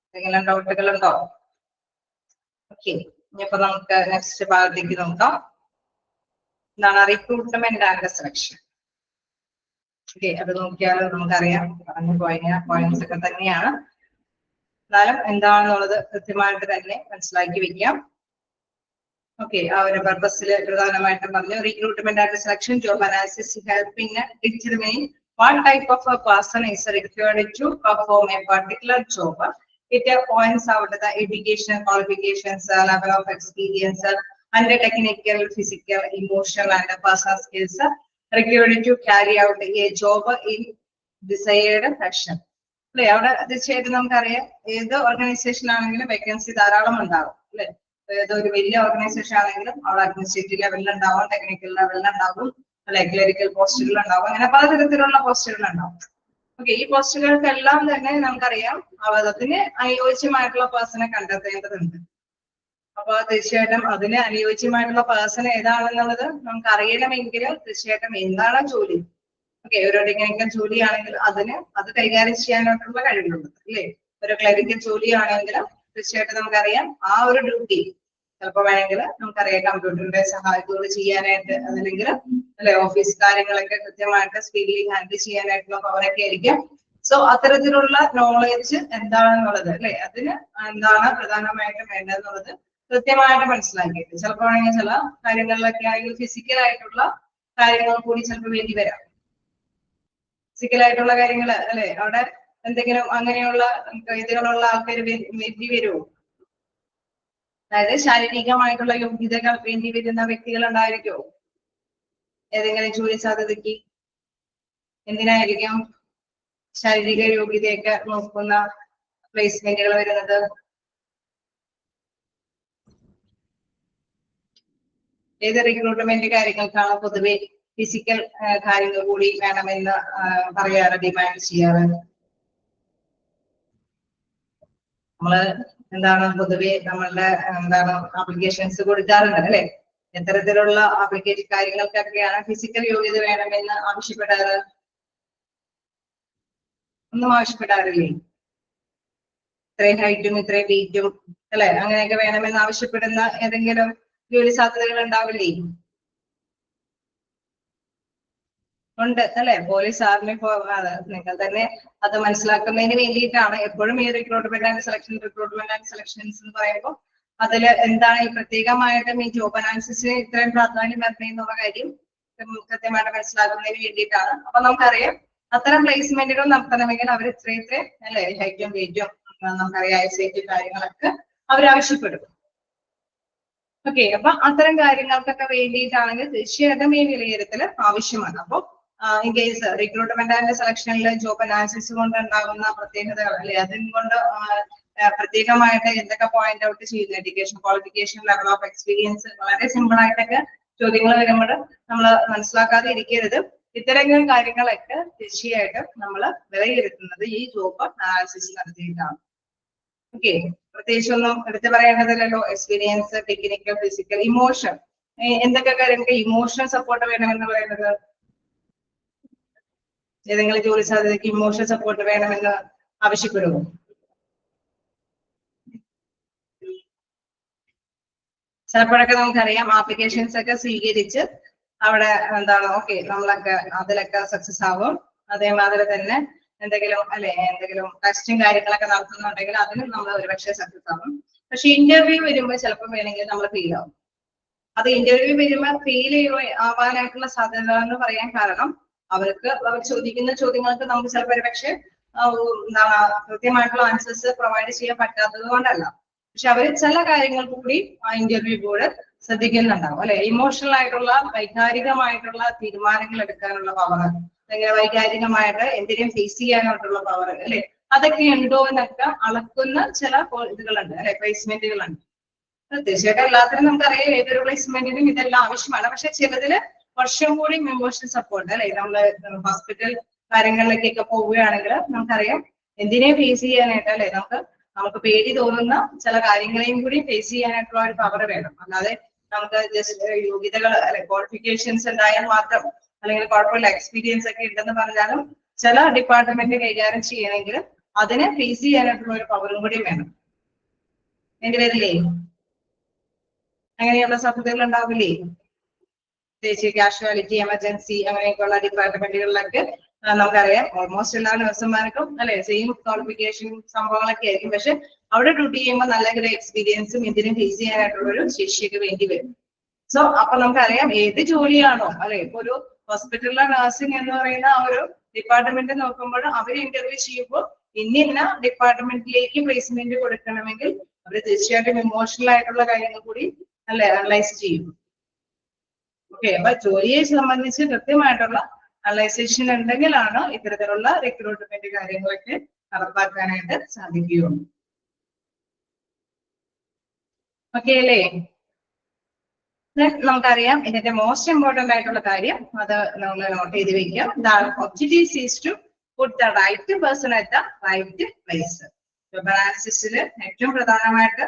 എന്തെങ്കിലും ഡൗട്ടുകളുണ്ടോ? ഓക്കെ, ഇനിയിപ്പോ നമുക്ക് നെക്സ്റ്റ് ഭാഗത്തേക്ക് നോക്കാം. എന്താണ് റിക്രൂട്ട്മെന്റ് ആൻഡ് സെലക്ഷൻ. ഓക്കെ, അത് നോക്കിയാൽ നമുക്കറിയാം, പറഞ്ഞു പോയ പോയിന്റ്സ് ഒക്കെ തന്നെയാണ്. എന്നാലും എന്താണെന്നുള്ളത് കൃത്യമായിട്ട് തന്നെ മനസ്സിലാക്കി വെക്കാം. ഓക്കെ, ആ ഒരു പർപ്പസിൽ പ്രധാനമായിട്ടും പറഞ്ഞു. Recruitment and selection job analysis helping determine what type of a person is required to perform a particular job. It points out the education qualifications, level of experience, and the technical, physical, emotional, and personal skills required to carry out a job in desired fashion. അല്ലെ, അവിടെ തീർച്ചയായിട്ടും നമുക്കറിയാം ഏത് organisation ആണെങ്കിലും vacancy ധാരാളം ഉണ്ടാവും, അല്ലെ? ഏതൊരു വലിയ ഓർഗനൈസേഷൻ ആണെങ്കിലും അവിടെ അഡ്മിനിസ്ട്രേറ്റീവ് ലെവലിൽ ഉണ്ടാവും, ടെക്നിക്കൽ ലെവലിൽ ഉണ്ടാവും, അല്ലെ, ക്ലറിക്കൽ പോസ്റ്റുകൾ ഉണ്ടാവും, അങ്ങനെ പലതരത്തിലുള്ള പോസ്റ്റുകൾ ഉണ്ടാവും. ഓക്കെ, ഈ പോസ്റ്റുകൾക്കെല്ലാം തന്നെ നമുക്കറിയാം അതിന് അനുയോജ്യമായിട്ടുള്ള പേഴ്സണെ കണ്ടെത്തേണ്ടതുണ്ട്. അപ്പൊ തീർച്ചയായിട്ടും അതിന് അനുയോജ്യമായിട്ടുള്ള പേഴ്സൺ ഏതാണെന്നുള്ളത് നമുക്ക് അറിയണമെങ്കിൽ തീർച്ചയായിട്ടും എന്താണ് ജോലി, ഓക്കെ, ഒരു ടെക്നിക്കൽ ജോലിയാണെങ്കിൽ അത് കൈകാര്യം ചെയ്യാനായിട്ടുള്ള കഴിവുണ്ട് അല്ലേ. ഒരു ക്ലറിക്കൽ ജോലിയാണെങ്കിൽ തീർച്ചയായിട്ടും നമുക്കറിയാം ആ ഒരു ഡ്യൂട്ടി ചിലപ്പോൾ വേണമെങ്കിൽ നമുക്കറിയാം കമ്പ്യൂട്ടറിന്റെ സഹായത്തോട് ചെയ്യാനായിട്ട്, അതല്ലെങ്കിൽ അല്ലെ ഓഫീസ് കാര്യങ്ങളൊക്കെ കൃത്യമായിട്ട് സ്പീഡിൽ ഹാൻഡിൽ ചെയ്യാനായിട്ടുള്ള പവറൊക്കെ ആയിരിക്കും. സോ അത്തരത്തിലുള്ള നോളേജ് എന്താണെന്നുള്ളത് അല്ലെ, അതിന് എന്താണ് പ്രധാനമായിട്ടും വേണ്ടതെന്നുള്ളത് കൃത്യമായിട്ട് മനസ്സിലാക്കിയിട്ട് ചിലപ്പോൾ ആണെങ്കിൽ ചില കാര്യങ്ങളിലൊക്കെ ആണെങ്കിൽ ഫിസിക്കലായിട്ടുള്ള കാര്യങ്ങൾ കൂടി ചിലപ്പോൾ വേണ്ടി വരാം. ഫിസിക്കലായിട്ടുള്ള കാര്യങ്ങൾ അല്ലെ, അവിടെ എന്തെങ്കിലും അങ്ങനെയുള്ള ഇതിലുള്ള ആൾക്കാർ വേണ്ടി വരുമോ? അതായത് ശാരീരികമായിട്ടുള്ള യോഗ്യതകൾ വേണ്ടി വരുന്ന വ്യക്തികൾ ഉണ്ടായിരിക്കുമോ ഏതെങ്കിലും ജോലി സാധ്യതയ്ക്ക്? എന്തിനായിരിക്കും ശാരീരിക യോഗ്യതയൊക്കെ നോക്കുന്ന പ്ലേസ്മെന്റുകൾ വരുന്നത്? ഏത് റിക്രൂട്ട്മെന്റ് കാര്യങ്ങൾക്കാണ് പൊതുവെ ഫിസിക്കൽ കാര്യങ്ങൾ കൂടി വേണമെന്ന് പറയാറ്, ഡിമാൻഡ് ചെയ്യാറ്? നമ്മള് എന്താണ് പൊതുവെ നമ്മളുടെ എന്താണ് ആപ്ലിക്കേഷൻസ് കൊടുക്കാറുണ്ട് അല്ലെ. എത്തരത്തിലുള്ള ആപ്ലിക്കേഷൻ കാര്യങ്ങൾക്കൊക്കെയാണ് ഫിസിക്കൽ യോഗ്യത വേണമെന്ന് ആവശ്യപ്പെടാറ്? ഒന്നും ആവശ്യപ്പെടാറില്ലേ? ഇത്രയും ഹൈറ്റും ഇത്രയും വെയിറ്റും അല്ലെ അങ്ങനെയൊക്കെ വേണമെന്ന് ആവശ്യപ്പെടുന്ന ഏതെങ്കിലും ജോലി സാധ്യതകൾ ഉണ്ടാവില്ലേ? ഉണ്ട് അല്ലെ. പോലീസ്, ആർമി, നിങ്ങൾ തന്നെ അത് മനസ്സിലാക്കുന്നതിന് വേണ്ടിയിട്ടാണ് എപ്പോഴും ഈ റിക്രൂട്ട്മെന്റ് ആൻഡ് സെലക്ഷൻസ് എന്ന് പറയുമ്പോൾ അതിൽ എന്താണ് ഈ പ്രത്യേകമായിട്ടും ഈ ജോബ് അനാലിസിസിന് ഇത്രയും പ്രാധാന്യം വരുന്നതെന്നുള്ള കാര്യം കൃത്യമായിട്ട് മനസ്സിലാക്കുന്നതിന് വേണ്ടിയിട്ടാണ്. അപ്പൊ നമുക്കറിയാം അത്തരം പ്ലേസ്മെന്റുകൾ നടത്തണമെങ്കിൽ അവർ ഇത്രയും അല്ലെ ഹൈറ്റും വെയിറ്റും നമുക്കറിയാം ഐസൈറ്റും കാര്യങ്ങളൊക്കെ അവരാവശ്യപ്പെടും. ഓക്കെ, അപ്പൊ അത്തരം കാര്യങ്ങൾക്കൊക്കെ വേണ്ടിയിട്ടാണെങ്കിൽ തീർച്ചയായിട്ടും ഈ വിലയിരുത്തൽ ആവശ്യമാണ്. അപ്പൊ ഇൻ കേസ് റിക്രൂട്ട്മെന്റ് ആൻഡ് സെലക്ഷനിൽ ജോബ് അനാലിസിസ് കൊണ്ട് ഉണ്ടാകുന്ന പ്രത്യേകതകൾ അല്ലെ, അതുകൊണ്ട് പ്രത്യേകമായിട്ട് എന്തൊക്കെ പോയിന്റ് ഔട്ട് ചെയ്യുന്നു, education qualification, level of experience, വളരെ സിമ്പിൾ ആയിട്ടൊക്കെ ചോദ്യങ്ങൾ വരുമ്പോൾ നമ്മൾ മനസ്സിലാക്കാതെ ഇരിക്കരുത്. ഇത്തരം കാര്യങ്ങളൊക്കെ തീർച്ചയായിട്ടും നമ്മൾ വിലയിരുത്തുന്നത് ഈ ജോബ് അനാലിസിസ് നടത്തിയിട്ടാണ്. ഓക്കെ, പ്രത്യേകിച്ചൊന്നും എടുത്തു പറയേണ്ടതില്ലല്ലോ. എക്സ്പീരിയൻസ്, ടെക്നിക്കൽ, ഫിസിക്കൽ, ഇമോഷൻ, എന്തൊക്കെ കാര്യങ്ങൾക്ക് ഇമോഷണൽ സപ്പോർട്ട് വേണമെന്ന് പറയുന്നത്? ഏതെങ്കിലും ജോലി സാധ്യതയ്ക്ക് ഇമോഷണൽ സപ്പോർട്ട് വേണമെന്ന് ആവശ്യപ്പെടുമോ? ചിലപ്പോഴൊക്കെ നമുക്കറിയാം ആപ്ലിക്കേഷൻസ് ഒക്കെ സ്വീകരിച്ച് അവിടെ എന്താണ് ഓക്കെ നമ്മളൊക്കെ അതിലൊക്കെ സക്സസ് ആവും. അതേമാതിരി തന്നെ എന്തെങ്കിലും ടെസ്റ്റും കാര്യങ്ങളൊക്കെ നടത്തുന്നുണ്ടെങ്കിൽ അതിനും നമ്മൾ ഒരുപക്ഷെ സക്സസ് ആവും. പക്ഷെ ഇന്റർവ്യൂ വരുമ്പോൾ ചിലപ്പോൾ വേണമെങ്കിൽ നമ്മൾ ഫെയിൽ ആവും. അത് ഇന്റർവ്യൂ വരുമ്പോൾ ഫെയിൽ ആവാനായിട്ടുള്ള സാധ്യത എന്ന് പറയാൻ കാരണം അവർ ചോദിക്കുന്ന ചോദ്യങ്ങൾക്ക് നമുക്ക് ചിലപ്പോൾ ഒരുപക്ഷെ എന്താണ് കൃത്യമായിട്ടുള്ള ആൻസേഴ്സ് പ്രൊവൈഡ് ചെയ്യാൻ പറ്റാത്തത് കൊണ്ടല്ല. പക്ഷെ അവർ ചില കാര്യങ്ങൾ കൂടി ആ ഇന്റർവ്യൂ ബോർഡ് ശ്രദ്ധിക്കുന്നുണ്ടാവും അല്ലെ. ഇമോഷണൽ ആയിട്ടുള്ള വൈകാരികമായിട്ടുള്ള തീരുമാനങ്ങൾ എടുക്കാനുള്ള പവർ, അല്ലെങ്കിൽ വൈകാരികമായിട്ട് എന്തിനേയും ഫേസ് ചെയ്യാനായിട്ടുള്ള പവർ അല്ലെ, അതൊക്കെ ഉണ്ടോ എന്നൊക്കെ അളക്കുന്ന ചില ഇതുകളുണ്ട് അല്ലെ, പ്ലേസ്മെന്റുകളുണ്ട്. തീർച്ചയായിട്ടും എല്ലാത്തിനും നമുക്കറിയാം ഏതൊരു പ്ലേസ്മെന്റിനും ഇതെല്ലാം ആവശ്യമാണ്. പക്ഷെ ചിലതില് കുറച്ചും കൂടി ഇമോഷണൽ സപ്പോർട്ട് അല്ലെ, നമ്മള് ഹോസ്പിറ്റൽ കാര്യങ്ങളിലേക്കൊക്കെ പോവുകയാണെങ്കിൽ നമുക്കറിയാം എന്തിനേയും ഫേസ് ചെയ്യാനായിട്ട് അല്ലെ, നമുക്ക് പേടി തോന്നുന്ന ചില കാര്യങ്ങളെയും കൂടി ഫേസ് ചെയ്യാനായിട്ടുള്ള ഒരു പവർ വേണം. അല്ലാതെ നമുക്ക് ജസ്റ്റ് യോഗ്യതകൾ അല്ലെ ക്വാളിഫിക്കേഷൻസ് ഉണ്ടായാൽ മാത്രം അല്ലെങ്കിൽ കുഴപ്പമില്ല എക്സ്പീരിയൻസ് ഒക്കെ ഉണ്ടെന്ന് പറഞ്ഞാലും ചില ഡിപ്പാർട്ട്മെന്റ് കൈകാര്യം ചെയ്യണമെങ്കിൽ അതിനെ ഫേസ് ചെയ്യാനായിട്ടുള്ള ഒരു പവറും കൂടി വേണം. വേണ്ടി വരില്ലേ? അങ്ങനെയുള്ള സാധ്യതകൾ ഉണ്ടാവില്ലേ? പ്രത്യേകിച്ച് കാഷ്വാലിറ്റി, എമർജൻസി അങ്ങനെയൊക്കെയുള്ള ഡിപ്പാർട്ട്മെന്റുകളിലൊക്കെ നമുക്കറിയാം ഓൾമോസ്റ്റ് എല്ലാ നഴ്സുമാർക്കും അല്ലെ സെയിം ക്വാളിഫിക്കേഷൻ സംഭവങ്ങളൊക്കെ ആയിരിക്കും. പക്ഷെ അവിടെ ഡ്യൂട്ടി ചെയ്യുമ്പോൾ നല്ല എക്സ്പീരിയൻസും ഇതിനും ഫേസ് ചെയ്യാനായിട്ടുള്ള ഒരു ശേഷിയൊക്കെ വേണ്ടി വരും. സോ അപ്പൊ നമുക്കറിയാം ഏത് ജോലിയാണോ അല്ലെ, ഇപ്പൊ ഒരു ഹോസ്പിറ്റലിലെ നഴ്സിംഗ് എന്ന് പറയുന്ന ആ ഒരു ഡിപ്പാർട്ട്മെന്റ് നോക്കുമ്പോൾ അവർ ഇന്റർവ്യൂ ചെയ്യുമ്പോൾ ഇന്ന ഡിപ്പാർട്ട്മെന്റിലേക്ക് പ്ലേസ്മെന്റ് കൊടുക്കണമെങ്കിൽ അവർ തീർച്ചയായിട്ടും ഇമോഷണൽ ആയിട്ടുള്ള കാര്യങ്ങൾ കൂടി അല്ലെ അനലൈസ് ചെയ്യും. ഓക്കെ, അപ്പൊ ജോലിയെ സംബന്ധിച്ച് കൃത്യമായിട്ടുള്ള അനലൈസേഷൻ ഉണ്ടെങ്കിലാണ് ഇത്തരത്തിലുള്ള റിക്രൂട്ട്മെന്റ് കാര്യങ്ങളൊക്കെ നടപ്പാക്കാനായിട്ട് സാധിക്കുകയുള്ളൂ. ഓക്കെ അല്ലേ? നമുക്കറിയാം ഇതിന്റെ മോസ്റ്റ് ഇമ്പോർട്ടന്റ് ആയിട്ടുള്ള കാര്യം അത് നമ്മൾ നോട്ട് ചെയ്ത് വെക്കാം. The objective is to put the right person at the right place. Job അനാലിസിസിൽ ഏറ്റവും പ്രധാനമായിട്ട്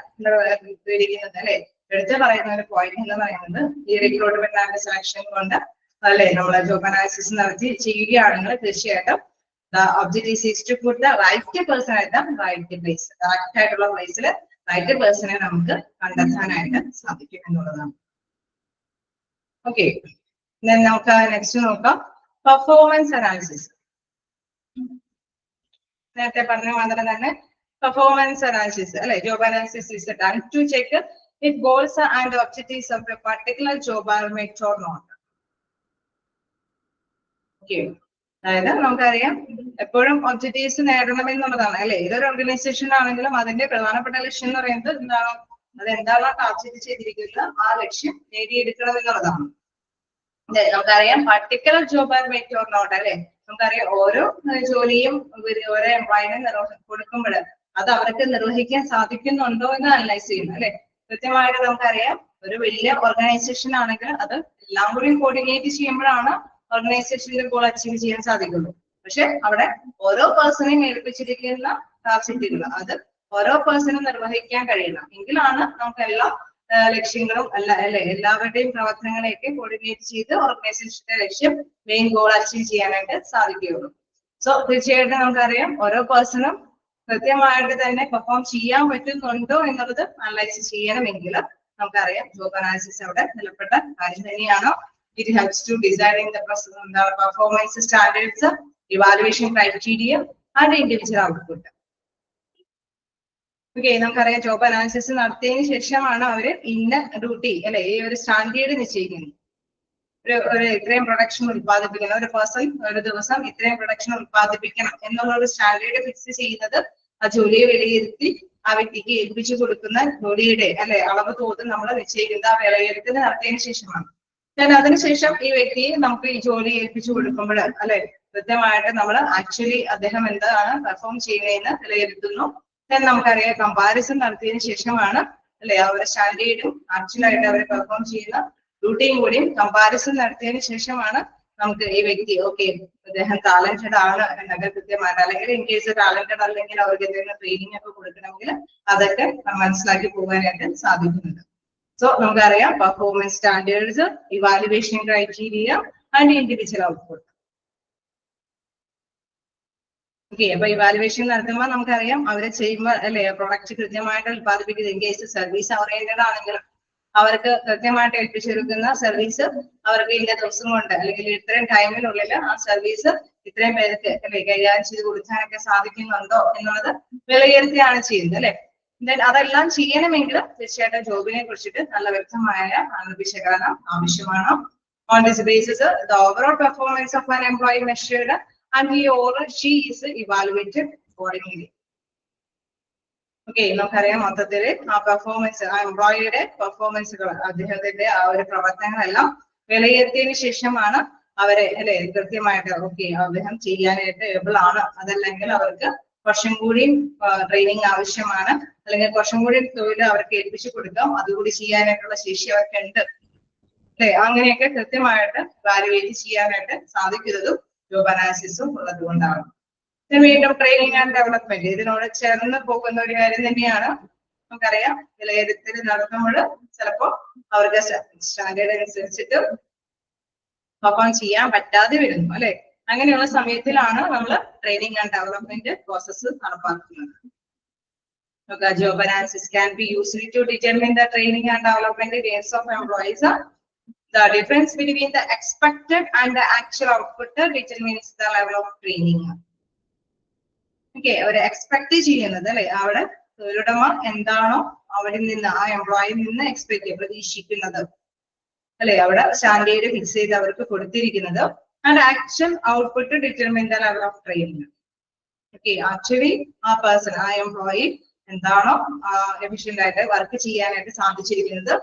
ഉപയോഗിക്കുന്നത് അല്ലെ, എടുത്ത് പറയുന്ന ഒരു പോയിന്റ് എന്ന് പറയുന്നത് ഈ റിക്രൂട്ട്മെന്റ് ആൻഡ് സെലക്ഷൻ കൊണ്ട് അല്ലെ നമ്മൾ ജോബ് അനാലിസിസ് നടത്തി ചെയ്യുകയാണെങ്കിൽ തീർച്ചയായിട്ടും objective is to put the right person at the right place. Correct ആയിട്ടുള്ള പ്ലേസിൽ റൈറ്റ് പേഴ്സണെ നമുക്ക് കണ്ടെത്താനായിട്ട് സാധിക്കും എന്നുള്ളതാണ്. ഓക്കെ, നമുക്ക് നെക്സ്റ്റ് നോക്കാം പെർഫോമൻസ് അനാലിസിസ്. നേരത്തെ പറഞ്ഞ മാതിരി തന്നെ പെർഫോമൻസ് അനാലിസിസ് അല്ലെ, job analysis is done to check if goals and objectives of a particular job are met or not. Okay, അതായത് നമുക്കറിയാം എപ്പോഴും ഒബ്ജക്റ്റീവ്സ് നേടണമെന്നുള്ളതാണ് അല്ലെ. ഏതൊരു ഓർഗനൈസേഷൻ ആണെങ്കിലും അതിന്റെ പ്രധാനപ്പെട്ട ലക്ഷ്യം എന്ന് പറയുന്നത് എന്താണ്, അത് എന്താണോ ടാർഗറ്റ് ചെയ്തിരിക്കുന്നത് ആ ലക്ഷ്യം നേടിയെടുക്കണം എന്നുള്ളതാണ്. നമുക്കറിയാം particular job are met or not അല്ലെ. നമുക്കറിയാം ഓരോ ജോലിയും ഓരോ എംപ്ലോയിനെ കൊടുക്കുമ്പോൾ അത് അവർക്ക് നിർവഹിക്കാൻ സാധിക്കുന്നുണ്ടോ എന്ന് അനലൈസ് ചെയ്യുന്നു അല്ലെ. കൃത്യമായിട്ട് നമുക്കറിയാം ഒരു വലിയ ഓർഗനൈസേഷൻ ആണെങ്കിൽ അത് എല്ലാം കൂടി കോർഡിനേറ്റ് ചെയ്യുമ്പോഴാണ് ഓർഗനൈസേഷന്റെ ഗോൾ അച്ചീവ് ചെയ്യാൻ സാധിക്കുള്ളൂ. പക്ഷെ അവിടെ ഓരോ പേഴ്സണെയും ഏൽപ്പിച്ചിരിക്കുന്ന ടാർഗറ്റുകൾ അത് ഓരോ പേഴ്സണും നിർവഹിക്കാൻ കഴിയണം എങ്കിലാണ് നമുക്ക് എല്ലാ ലക്ഷ്യങ്ങളും അല്ലെ എല്ലാവരുടെയും പ്രവർത്തനങ്ങളെയൊക്കെ കോർഡിനേറ്റ് ചെയ്ത് ഓർഗനൈസേഷന്റെ ലക്ഷ്യം മെയിൻ ഗോൾ അച്ചീവ് ചെയ്യാനായിട്ട് സാധിക്കുകയുള്ളൂ. സോ തീർച്ചയായിട്ടും നമുക്കറിയാം ഓരോ പേഴ്സണും കൃത്യമായിട്ട് തന്നെ പെർഫോം ചെയ്യാൻ പറ്റുന്നുണ്ടോ എന്നുള്ളത് അനലൈസ് ചെയ്യണമെങ്കിൽ നമുക്കറിയാം ജോബ് അനാലിസിസ് അവിടെ വിലപ്പെട്ട കാര്യം തന്നെയാണ്. It helps to designing the performance standards, evaluation criteria and individual output. Okay, നമുക്കറിയാം ജോബ് അനാലിസിസ് നടത്തിയതിനു ശേഷമാണ് അവര് ഇന്ന ഡ്യൂട്ടി അല്ലെ ഈ ഒരു സ്റ്റാൻഡേർഡ് നിശ്ചയിക്കുന്നത്. ഒരു ഇത്രയും പ്രൊഡക്ഷൻ ഉത്പാദിപ്പിക്കണം, ഒരു പേഴ്സൺ ഒരു ദിവസം ഇത്രയും പ്രൊഡക്ഷൻ ഉത്പാദിപ്പിക്കണം എന്നുള്ള ഒരു സ്റ്റാൻഡേർഡ് ഫിക്സ് ചെയ്യുന്നത് ആ ജോലിയെ വിലയിരുത്തി ആ വ്യക്തിക്ക് ഏൽപ്പിച്ചു കൊടുക്കുന്ന ജോലിയുടെ അല്ലെ അളവ് തോത് നമ്മൾ നിശ്ചയിക്കുന്നത് ആ വിലയിരുത്തൽ നടത്തിയതിനു ശേഷമാണ്. അതിനുശേഷം ഈ വ്യക്തിയെ നമുക്ക് ഈ ജോലി ഏൽപ്പിച്ചു കൊടുക്കുമ്പോൾ അല്ലെ കൃത്യമായിട്ട് നമ്മൾ ആക്ച്വലി അദ്ദേഹം എന്താണ് പെർഫോം ചെയ്യുന്നതെന്ന് വിലയിരുത്തുന്നു. നമുക്കറിയാം കമ്പാരിസൺ നടത്തിയതിനു ശേഷമാണ് അല്ലെ അവരുടെ സ്റ്റാൻഡേർഡും ആക്ച്വലായിട്ട് അവർ പെർഫോം ചെയ്യുന്ന ഡ്യൂട്ടിയും കൂടിയും കമ്പാരിസൺ നടത്തിയതിനു ശേഷമാണ് നമുക്ക് ഈ വ്യക്തി ഓക്കെ അദ്ദേഹം ടാലന്റഡ് ആണ് എന്നൊക്കെ കൃത്യമായിട്ട്, അല്ലെങ്കിൽ ഇൻ കേസ് ടാലന്റഡ് അല്ലെങ്കിൽ അവർക്ക് എന്തെങ്കിലും ട്രെയിനിങ് ഒക്കെ കൊടുക്കണമെങ്കിൽ അതൊക്കെ മനസ്സിലാക്കി പോകാനായിട്ട് സാധിക്കുന്നുണ്ട്. സോ നമുക്കറിയാം performance standards, evaluation criteria and individual output. Okay, അപ്പൊ ഇവാലുവേഷൻ നടത്തുമ്പോൾ നമുക്കറിയാം അവരെ ചെയ്യുമ്പോൾ അല്ലെ പ്രൊഡക്റ്റ് കൃത്യമായിട്ട് ഉത്പാദിപ്പിക്കുന്നത്. ഇൻ കേസ് സർവീസ് ഓറിയന്റഡ് ആണെങ്കിലും അവർക്ക് കൃത്യമായിട്ട് ഏൽപ്പിച്ചെടുക്കുന്ന സർവീസ് അവർക്ക് ഇന്ന ദിവസം കൊണ്ട് അല്ലെങ്കിൽ ഇത്രയും ടൈമിനുള്ളിൽ ആ സർവീസ് ഇത്രയും പേർക്ക് അല്ലെ കൈകാര്യം ചെയ്ത് കൊടുക്കാനൊക്കെ സാധിക്കുന്നുണ്ടോ എന്നുള്ളത് വിലയിരുത്തിയാണ് ചെയ്യുന്നത് അല്ലെ. അതെല്ലാം ചെയ്യണമെങ്കിൽ തീർച്ചയായിട്ടും ജോബിനെ കുറിച്ചിട്ട് നല്ല വ്യക്തമായ വിശകലനം ആവശ്യമാണ്. On this basis the overall performance of an employee measured and he or she is evaluated accordingly. Okay, നമുക്കറിയാം മൊത്തത്തില് ആ പെർഫോമൻസ് ആ എംപ്ലോയിയുടെ പെർഫോമൻസുകൾ അദ്ദേഹത്തിന്റെ ആ ഒരു പ്രവർത്തനങ്ങളെല്ലാം വിലയിരുത്തിയതിനു ശേഷമാണ് അവരെ അല്ലെ കൃത്യമായിട്ട് ഓക്കെ അദ്ദേഹം ചെയ്യാനായിട്ട് ഏബിൾ ആണ്, അതല്ലെങ്കിൽ അവർക്ക് കുറച്ചും കൂടി ട്രെയിനിങ് ആവശ്യമാണ്, അല്ലെങ്കിൽ കുറച്ചും കൂടി തൊഴിൽ അവർക്ക് ഏൽപ്പിച്ചു കൊടുക്കാം, അതുകൂടി ചെയ്യാനായിട്ടുള്ള ശേഷി അവർക്ക് ഉണ്ട് അല്ലെ. അങ്ങനെയൊക്കെ കൃത്യമായിട്ട് വാലുവേറ്റ് ചെയ്യാനായിട്ട് സാധിക്കുന്നതും ജോബ് അനാലിസിസും ഉള്ളത് കൊണ്ടാണ്. വീണ്ടും ട്രെയിനിങ് ആൻഡ് ഡെവലപ്മെന്റ് ഇതിനോട് ചേർന്ന് പോകുന്ന ഒരു കാര്യം തന്നെയാണ്. നമുക്കറിയാം വിലയിരുത്തൽ നടത്തുമ്പോൾ ചിലപ്പോൾ അവർക്ക് സ്റ്റാൻഡേർഡ് അനുസരിച്ചിട്ട് പെർഫോം ചെയ്യാൻ പറ്റാതെ വരുന്നു അല്ലെ. അങ്ങനെയുള്ള സമയത്തിലാണ് നമ്മൾ ട്രെയിനിങ് ആൻഡ് ഡെവലപ്മെന്റ് പ്രോസസ്സ് നടപ്പാക്കുന്നത്. Job analysis can be used to determine the training and development games of employees. The difference between the expected and the actual output determines the level of training. Okay, അവർ expect ചെയ്യുന്നത് അല്ലെ അവിടെ തൊഴിലുടമ എന്താണോ അവരിൽ നിന്ന് ആ എംപ്ലോയിൽ നിന്ന് എക്സ്പെക്ട് പ്രതീക്ഷിക്കുന്നത് അല്ലെ, അവിടെ സ്റ്റാൻഡേർഡ് ഫിക്സ് ചെയ്ത് അവർക്ക് കൊടുത്തിരിക്കുന്നത്. And actual output determine the level of training. Okay, actually ആ പേഴ്സൺ ആ എംപ്ലോയി എന്താണോ എഫിഷ്യന്റ് ആയിട്ട് വർക്ക് ചെയ്യാനായിട്ട് സാധിച്ചിരിക്കുന്നത്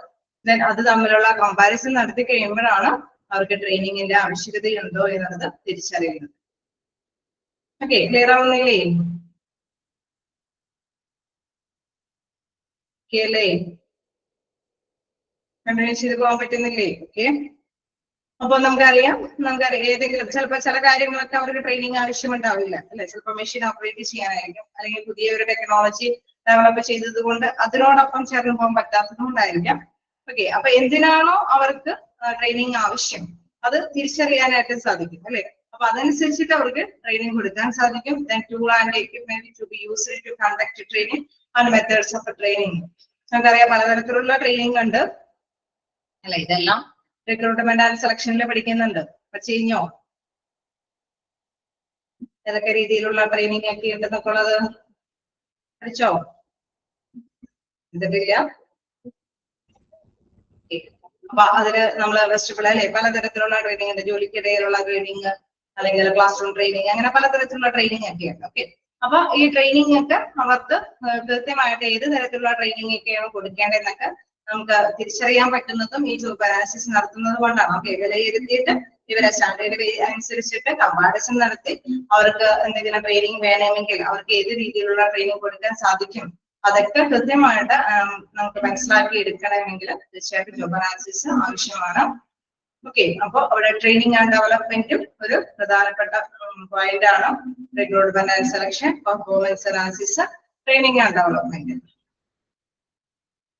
അത് തമ്മിലുള്ള കമ്പാരിസൺ നടത്തി കഴിയുമ്പോഴാണ് അവർക്ക് ട്രെയിനിങ്ങിന്റെ ആവശ്യകതയുണ്ടോ എന്നുള്ളത് തിരിച്ചറിയുന്നത്. ഓക്കെ, ക്ലിയർ ആവുന്നില്ലേ? അല്ലേ കണ്ടിന്യൂ ചെയ്ത് പോകാൻ പറ്റുന്നില്ലേ? ഓക്കെ, അപ്പൊ നമുക്കറിയാം ഏതെങ്കിലും ചിലപ്പോൾ ചില കാര്യങ്ങളൊക്കെ അവർക്ക് ട്രെയിനിങ് ആവശ്യമുണ്ടാവില്ല അല്ലെ. ചിലപ്പോൾ മെഷീൻ ഓപ്പറേറ്റ് ചെയ്യാനായിരിക്കും, അല്ലെങ്കിൽ പുതിയ ഒരു ടെക്നോളജി ഡെവലപ്പ് ചെയ്തത് കൊണ്ട് അതിനോടൊപ്പം ചേർന്ന് പോകാൻ പറ്റാത്തത് കൊണ്ടായിരിക്കാം. ഓക്കെ, അപ്പൊ എന്തിനാണോ അവർക്ക് ട്രെയിനിങ് ആവശ്യം അത് തിരിച്ചറിയാനായിട്ട് സാധിക്കും അല്ലെ. അപ്പൊ അതനുസരിച്ചിട്ട് അവർക്ക് ട്രെയിനിങ് കൊടുക്കാൻ സാധിക്കും. Then tool and equipment to be used to conduct training and methods of training. നമുക്കറിയാം പലതരത്തിലുള്ള ട്രെയിനിങ് ഉണ്ട് അല്ലെ. ഇതെല്ലാം റിക്രൂട്ട്മെന്റ് ആൻഡ് സെലക്ഷനിൽ പഠിക്കുന്നുണ്ട്. പഠിച്ചു കഴിഞ്ഞോ? ഏതൊക്കെ രീതിയിലുള്ള ട്രെയിനിങ് ഒക്കെ ഉണ്ടെന്നൊക്കെ ഉള്ളത് പഠിച്ചോ? ഇതില്ല. അപ്പൊ അതില് നമ്മള് വെസ്റ്റിബിൾ അല്ലെ, പലതരത്തിലുള്ള ട്രെയിനിങ് ഉണ്ട്. ജോലിക്കിടയിലുള്ള ട്രെയിനിങ്, അല്ലെങ്കിൽ ക്ലാസ് റൂം ട്രെയിനിങ്, അങ്ങനെ പലതരത്തിലുള്ള ട്രെയിനിങ് ഒക്കെയുണ്ട്. ഓക്കെ, അപ്പൊ ഈ ട്രെയിനിങ് ഒക്കെ അവർക്ക് കൃത്യമായിട്ട് ഏത് തരത്തിലുള്ള ട്രെയിനിങ് ഒക്കെയാണ് കൊടുക്കേണ്ടതെന്നൊക്കെ നമുക്ക് തിരിച്ചറിയാൻ പറ്റുന്നതും ഈ ജോബ് അനാലിസിസ് നടത്തുന്നത് കൊണ്ടാണ്. ഓക്കെ, വിലയിരുത്തിയിട്ട് ഇവരെ സ്റ്റാൻഡേർഡ് അനുസരിച്ചിട്ട് കമ്പാരിസൺ നടത്തി അവർക്ക് എന്തെങ്കിലും ട്രെയിനിങ് വേണമെങ്കിൽ അവർക്ക് ഏത് രീതിയിലുള്ള ട്രെയിനിങ് കൊടുക്കാൻ സാധിക്കും അതൊക്കെ കൃത്യമായിട്ട് നമുക്ക് മനസ്സിലാക്കി എടുക്കണമെങ്കിൽ തീർച്ചയായിട്ടും ജോബ് അനാലിസിസ് ആവശ്യമാണ്. ഓക്കെ, അപ്പൊ അവിടെ ട്രെയിനിങ് ആൻഡ് ഡെവലപ്മെന്റും ഒരു പ്രധാനപ്പെട്ട പോയിന്റ് ആണ്. Recruitment and selection, performance analysis, training and development.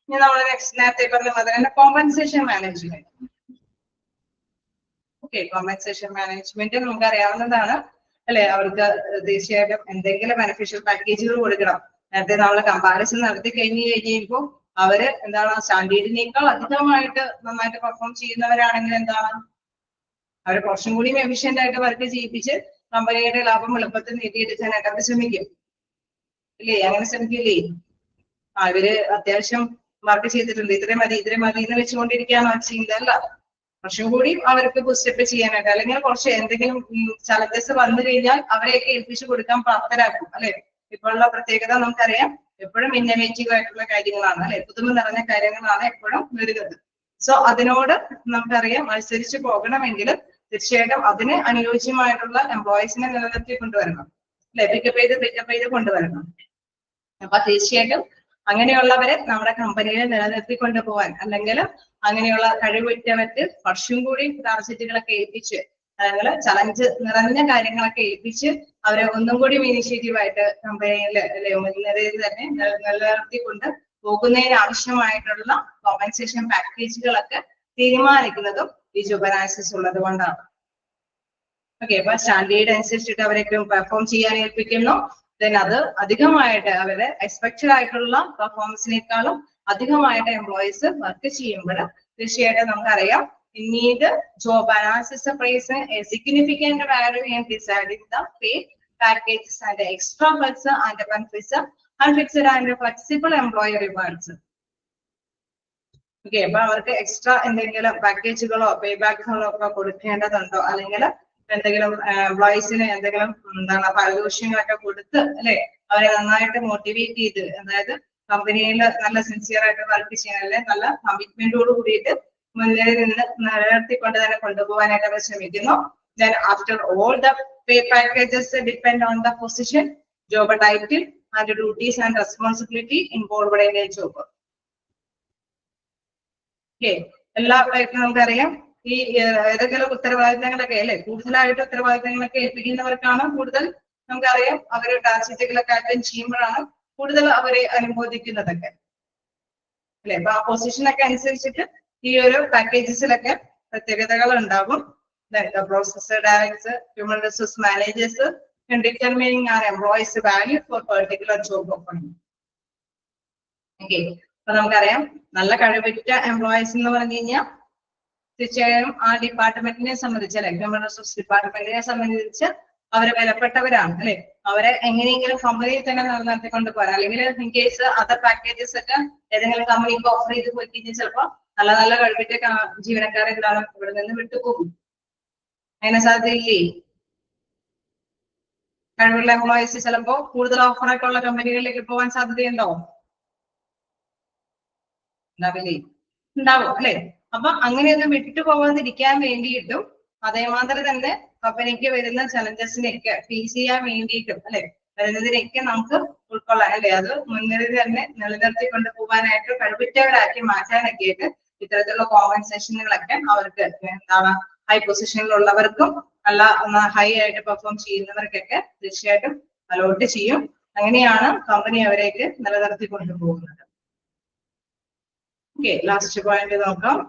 ഇനി നമ്മൾ നേരത്തെ പറഞ്ഞ പോലെ തന്നെ compensation management. Okay, compensation management നമുക്ക് അറിയാവുന്നതാണ് അല്ലെ. അവർക്ക് തീർച്ചയായിട്ടും എന്തെങ്കിലും ബെനിഫിഷ്യൽ പാക്കേജുകൾ കൊടുക്കണം. നേരത്തെ നമ്മൾ കമ്പാരിസൺ നടത്തി കഴിയുമ്പോൾ അവര് എന്താണ് സ്റ്റാൻഡേർഡിനേക്കാൾ അധികമായിട്ട് നന്നായിട്ട് പെർഫോം ചെയ്യുന്നവരാണെങ്കിൽ എന്താണ് അവരെ കുറച്ചും കൂടി എഫിഷ്യന്റ് ആയിട്ട് വർക്ക് ചെയ്യിപ്പിച്ച് കമ്പനിയുടെ ലാഭം എളുപ്പത്തിൽ നേടിയെടുക്കാനായിട്ട് അവർ ശ്രമിക്കും ഇല്ലേ? അങ്ങനെ ശ്രമിക്കില്ലേ? ഇവര് അത്യാവശ്യം വർക്ക് ചെയ്തിട്ടുണ്ട്, ഇത്രയും മതി എന്ന് വെച്ചുകൊണ്ടിരിക്കുകയാണോ ചെയ്യുന്നതല്ല. കുറച്ചും കൂടി അവർക്ക് ബൂസ്റ്റപ്പ് ചെയ്യാനായിട്ട്, അല്ലെങ്കിൽ കുറച്ച് എന്തെങ്കിലും ചലഞ്ചസ് വന്നു കഴിഞ്ഞാൽ അവരെയൊക്കെ ഏൽപ്പിച്ചു കൊടുക്കാൻ പ്രാപ്തരാക്കും അല്ലെ. ഇപ്പോഴുള്ള പ്രത്യേകത നമുക്കറിയാം, എപ്പോഴും ഇന്നോവേറ്റീവ് ആയിട്ടുള്ള കാര്യങ്ങളാണ് അല്ലെ, പുതുമ നിറഞ്ഞ കാര്യങ്ങളാണ് എപ്പോഴും വരുന്നത്. സോ അതിനോട് നമുക്കറിയാം മത്സരിച്ച് പോകണമെങ്കിൽ തീർച്ചയായിട്ടും അതിന് അനുയോജ്യമായിട്ടുള്ള എംപ്ലോയീസിനെ നിലനിർത്തി കൊണ്ടുവരണം അല്ലെ, പിക്കപ്പ് ചെയ്ത് കൊണ്ടുവരണം. അപ്പൊ തീർച്ചയായിട്ടും അങ്ങനെയുള്ളവരെ നമ്മുടെ കമ്പനിയിൽ നിലനിർത്തി കൊണ്ടുപോകാൻ, അല്ലെങ്കിൽ അങ്ങനെയുള്ള കഴിവുറ്റവർക്ക് കുറച്ചും കൂടി ടാർഗറ്റുകളൊക്കെ ഏൽപ്പിച്ച്, അല്ലെങ്കിൽ ചലഞ്ച് നിറഞ്ഞ കാര്യങ്ങളൊക്കെ ഏൽപ്പിച്ച് അവരെ ഒന്നും കൂടി ഇനീഷ്യേറ്റീവായിട്ട് കമ്പനിയിൽ മുൻനിരയിൽ തന്നെ നിലനിർത്തിക്കൊണ്ട് പോകുന്നതിന് ആവശ്യമായിട്ടുള്ള കോമ്പൻസേഷൻ പാക്കേജുകളൊക്കെ തീരുമാനിക്കുന്നതും ഈ ജോബ് അനാലിസിസ് ഉള്ളത് കൊണ്ടാണ്. ഓക്കെ, അപ്പൊ സ്റ്റാൻഡേർഡ് അനുസരിച്ചിട്ട് അവരെ പെർഫോം ചെയ്യാൻ ഏൽപ്പിക്കുന്നു. ദെൻ അത് അധികമായിട്ട് അവരെ എക്സ്പെക്റ്റഡ് ആയിട്ടുള്ള പെർഫോമൻസിനേക്കാളും അധികമായിട്ട് എംപ്ലോയീസ് വർക്ക് ചെയ്യുമ്പോൾ തീർച്ചയായിട്ടും നമുക്കറിയാം need job analysis plays a significant value in deciding the pay packages and extra perks and benefits and fixed and flexible employee rewards. Okay, അപ്പൊ അവർക്ക് എക്സ്ട്രാ എന്തെങ്കിലും പാക്കേജുകളോ പേ ബാക്കുകളോ ഒക്കെ കൊടുക്കേണ്ടതുണ്ടോ, അല്ലെങ്കിൽ എന്തെങ്കിലും എംപ്ലോയീസിന് എന്തെങ്കിലും എന്താണ് പാരിതോഷികങ്ങളൊക്കെ കൊടുത്ത് അല്ലെ അവരെ നന്നായിട്ട് മോട്ടിവേറ്റ് ചെയ്ത്, അതായത് കമ്പനിയിൽ നല്ല സിൻസിയർ ആയിട്ട് വർക്ക് ചെയ്യാൻ, അല്ലെ നല്ല കമ്മിറ്റ്മെന്റോട് കൂടിയിട്ട് മുന്നിൽ നിന്ന് നിലനിർത്തിക്കൊണ്ട് തന്നെ കൊണ്ടുപോകാനായിട്ട് അവർ ശ്രമിക്കുന്നു. Then after all the pay packages depend on the position, job title and duties and responsibility involved in a job. Okay, എല്ലാ നമുക്കറിയാം ഈ ഏതെങ്കിലും ഉത്തരവാദിത്തങ്ങളൊക്കെ അല്ലെ, കൂടുതലായിട്ട് ഉത്തരവാദിത്തങ്ങളൊക്കെ ഏൽപ്പിക്കുന്നവർക്കാണ് കൂടുതൽ നമുക്കറിയാം അവര് ടാർഗറ്റുകളൊക്കെ അറ്റൻഡ് ചെയ്യുമ്പോഴാണ് കൂടുതൽ അവരെ അനുമോദിക്കുന്നതൊക്കെ അല്ലെ. അപ്പൊ ആ പൊസിഷനൊക്കെ അനുസരിച്ചിട്ട് ഈ ഒരു പാക്കേജസിലൊക്കെ പ്രത്യേകതകൾ ഉണ്ടാകും. Processor director, human resource managers determining are employees value for particular job opening. Okay, അപ്പൊ നമുക്കറിയാം നല്ല കഴിവുറ്റ എംപ്ലോയീസ് എന്ന് പറഞ്ഞു കഴിഞ്ഞാൽ തീർച്ചയായും ആ ഡിപ്പാർട്ട്മെന്റിനെ സംബന്ധിച്ച് അല്ലെ, ഹ്യൂമൻ റിസോഴ്സ് ഡിപ്പാർട്ട്മെന്റിനെ സംബന്ധിച്ച് അവര് വിലപ്പെട്ടവരാണ് അല്ലെ. അവരെ എങ്ങനെയെങ്കിലും കമ്പനിയിൽ തന്നെ നിലനിർത്തിക്കൊണ്ട് പോരാ, അല്ലെങ്കിൽ ഇൻ കേസ് അതർ പാക്കേജസ് ഒക്കെ ഏതെങ്കിലും കമ്പനിക്ക് ഓഫർ ചെയ്ത് പോയി കഴിഞ്ഞാൽ ചിലപ്പോൾ നല്ല നല്ല കഴിവിറ്റ ജീവനക്കാരെ എന്താണ് ഇവിടെ നിന്ന് വിട്ടുപോകും. അങ്ങനെ സാധ്യതയില്ലേ? കഴിവുള്ള എംപ്ലോയീസ് ചിലപ്പോ കൂടുതൽ ഓഫറൊക്കെ ഉള്ള കമ്പനികളിലേക്ക് പോകാൻ സാധ്യതയുണ്ടോ? ഉണ്ടാവില്ലേ? ഉണ്ടാവും അല്ലെ. അപ്പൊ അങ്ങനെയൊന്നും വിട്ടുപോകാതിരിക്കാൻ വേണ്ടിയിട്ടും അതേമാതിരി തന്നെ കമ്പനിക്ക് വരുന്ന ചലഞ്ചസിനെയൊക്കെ ഫേസ് ചെയ്യാൻ വേണ്ടിയിട്ടും അല്ലെ, വരുന്നതിനെയൊക്കെ നമുക്ക് ഉൾക്കൊള്ളാൻ അല്ലെ, അത് മുൻനിരയിൽ തന്നെ നിലനിർത്തി കൊണ്ടുപോകാനായിട്ട് കഴിവുറ്റവരാക്കി മാറ്റാനൊക്കെ ആയിട്ട് ഇത്തരത്തിലുള്ള കോമ്പൻസേഷനുകളൊക്കെ അവർക്ക് എന്താണ് ഹൈ പൊസിഷനിലുള്ളവർക്കും നല്ല ഹൈ ആയിട്ട് പെർഫോം ചെയ്യുന്നവർക്കൊക്കെ തീർച്ചയായിട്ടും അലോട്ട് ചെയ്യും. അങ്ങനെയാണ് കമ്പനി അവരേക്ക് നിലനിർത്തി കൊണ്ടുപോകുന്നത്. ഓക്കെ, ലാസ്റ്റ് പോയിന്റ് നോക്കാം.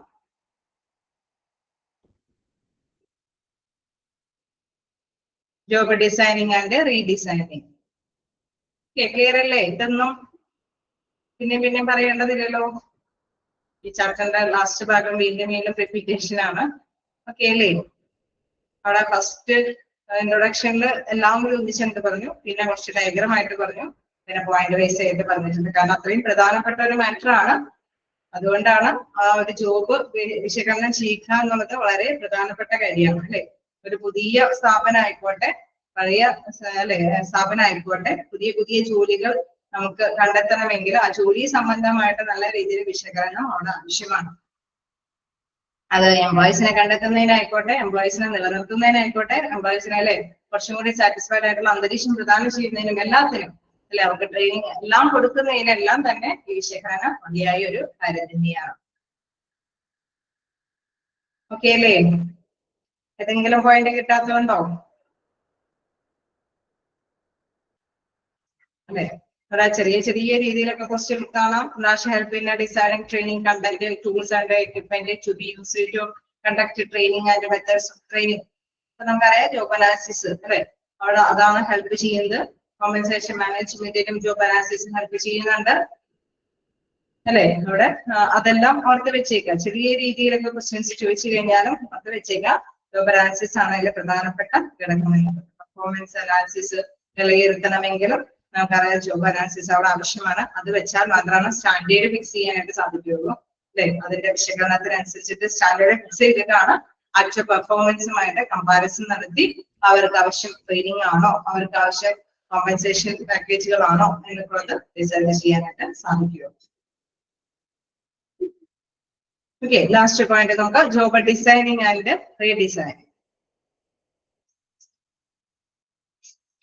Job designing and redesigning. Clear അല്ലേ? ഇതൊന്നും പിന്നെ പറയേണ്ടതില്ലല്ലോ. ഈ ചാപ്റ്ററിന്റെ ലാസ്റ്റ് ഭാഗം വീണ്ടും റിപ്പീറ്റേഷൻ ആണ്. ഓക്കെ അല്ലേ? അവിടെ ഫസ്റ്റ് ഇൻട്രൊഡക്ഷനിൽ എല്ലാം കൂടി ഒന്നിച്ചെന്ന് പറഞ്ഞു, പിന്നെ കുറച്ച് ഡയഗ്രാം ആയിട്ട് പറഞ്ഞു, പിന്നെ പോയിന്റ് വൈസ് ആയിട്ട് പറഞ്ഞിട്ടുണ്ട്. കാരണം അത്രയും പ്രധാനപ്പെട്ട ഒരു മാറ്റർ ആണ്. അതുകൊണ്ടാണ് ആ ഒരു ജോബ് വിശകലനം ചെയ്യുക എന്നുള്ളത് വളരെ പ്രധാനപ്പെട്ട കാര്യമാണ് അല്ലെ. ഒരു പുതിയ സ്ഥാപനം ആയിക്കോട്ടെ, പഴയ അല്ലെ സ്ഥാപനം ആയിക്കോട്ടെ, പുതിയ ജോലികൾ നമുക്ക് കണ്ടെത്തണമെങ്കിൽ ആ ജോലി സംബന്ധമായിട്ട് നല്ല രീതിയിൽ വിശകലനം അവിടെ ആവശ്യമാണ്. അത് എംപ്ലോയീസിനെ കണ്ടെത്തുന്നതിനായിക്കോട്ടെ, എംപ്ലോയീസിനെ നിലനിർത്തുന്നതിനായിക്കോട്ടെ, എംപ്ലോയീസിനെ അല്ലെ കുറച്ചും കൂടി സാറ്റിസ്ഫൈഡ് ആയിട്ടുള്ള അന്തരീക്ഷം പ്രദാനം ചെയ്യുന്നതിനും എല്ലാത്തിനും അല്ലെ അവർക്ക് ട്രെയിനിങ് എല്ലാം കൊടുക്കുന്നതിനെല്ലാം തന്നെ ഈ വിശകലനം മതിയായ ഒരു കാര്യം തന്നെയാണ്. ഓക്കെ അല്ലേ? ഏതെങ്കിലും പോയിന്റ് കിട്ടാത്തതുണ്ടോ? അല്ലെ, അവിടെ ചെറിയ രീതിയിലൊക്കെ ക്വസ്റ്റ്യൻ കാണാം. National help in designing training content tools and equipment to be used to conduct training and methods of training. അപ്പൊ നമുക്കറിയാം ജോബ് അനാലിസിസ് അല്ലെ, അവിടെ അതാണ് ഹെൽപ്പ് ചെയ്യുന്നത്. കോമ്പൻസേഷൻ മാനേജ്മെന്റിനും ജോബ് അനാലിസിസും ഹെൽപ്പ് ചെയ്യുന്നുണ്ട് അല്ലെ. അവിടെ അതെല്ലാം ഓർത്ത് വെച്ചേക്കാം. ചെറിയ രീതിയിലൊക്കെ ക്വസ്റ്റ്യൻസ് ചോദിച്ചു കഴിഞ്ഞാലും അത് വെച്ചേക്കാം. ജോബ് അനാലിസിസ് ആണ് അതിലെ പ്രധാനപ്പെട്ട ഘടകമെന്നത്. പെർഫോമൻസ് അനാലിസിസ് വിലയിരുത്തണമെങ്കിലും നമുക്കറിയാം ജോബ് അനാലിസിസ് അവിടെ ആവശ്യമാണ്. അത് വെച്ചാൽ മാത്രമാണ് സ്റ്റാൻഡേർഡ് ഫിക്സ് ചെയ്യാനായിട്ട് സാധിക്കുകയുള്ളൂ അല്ലെ. അതിന്റെ വിശകലനത്തിനനുസരിച്ചിട്ട് സ്റ്റാൻഡേർഡ് ഫിക്സ് ചെയ്തിട്ടാണ് ആക്ച്വൽ പെർഫോമൻസുമായിട്ട് കമ്പാരിസൺ നടത്തി അവർക്ക് ആവശ്യം ട്രെയിനിങ് ആണോ, അവർക്ക് ആവശ്യം കോമ്പൻസേഷൻ പാക്കേജുകളാണോ എന്നുള്ളത് ഡിസൈഡ് ചെയ്യാനായിട്ട് സാധിക്കുകയുള്ളൂ. ഓക്കെ, ലാസ്റ്റ് പോയിന്റ് നോക്കാം. Job designing and redesigning.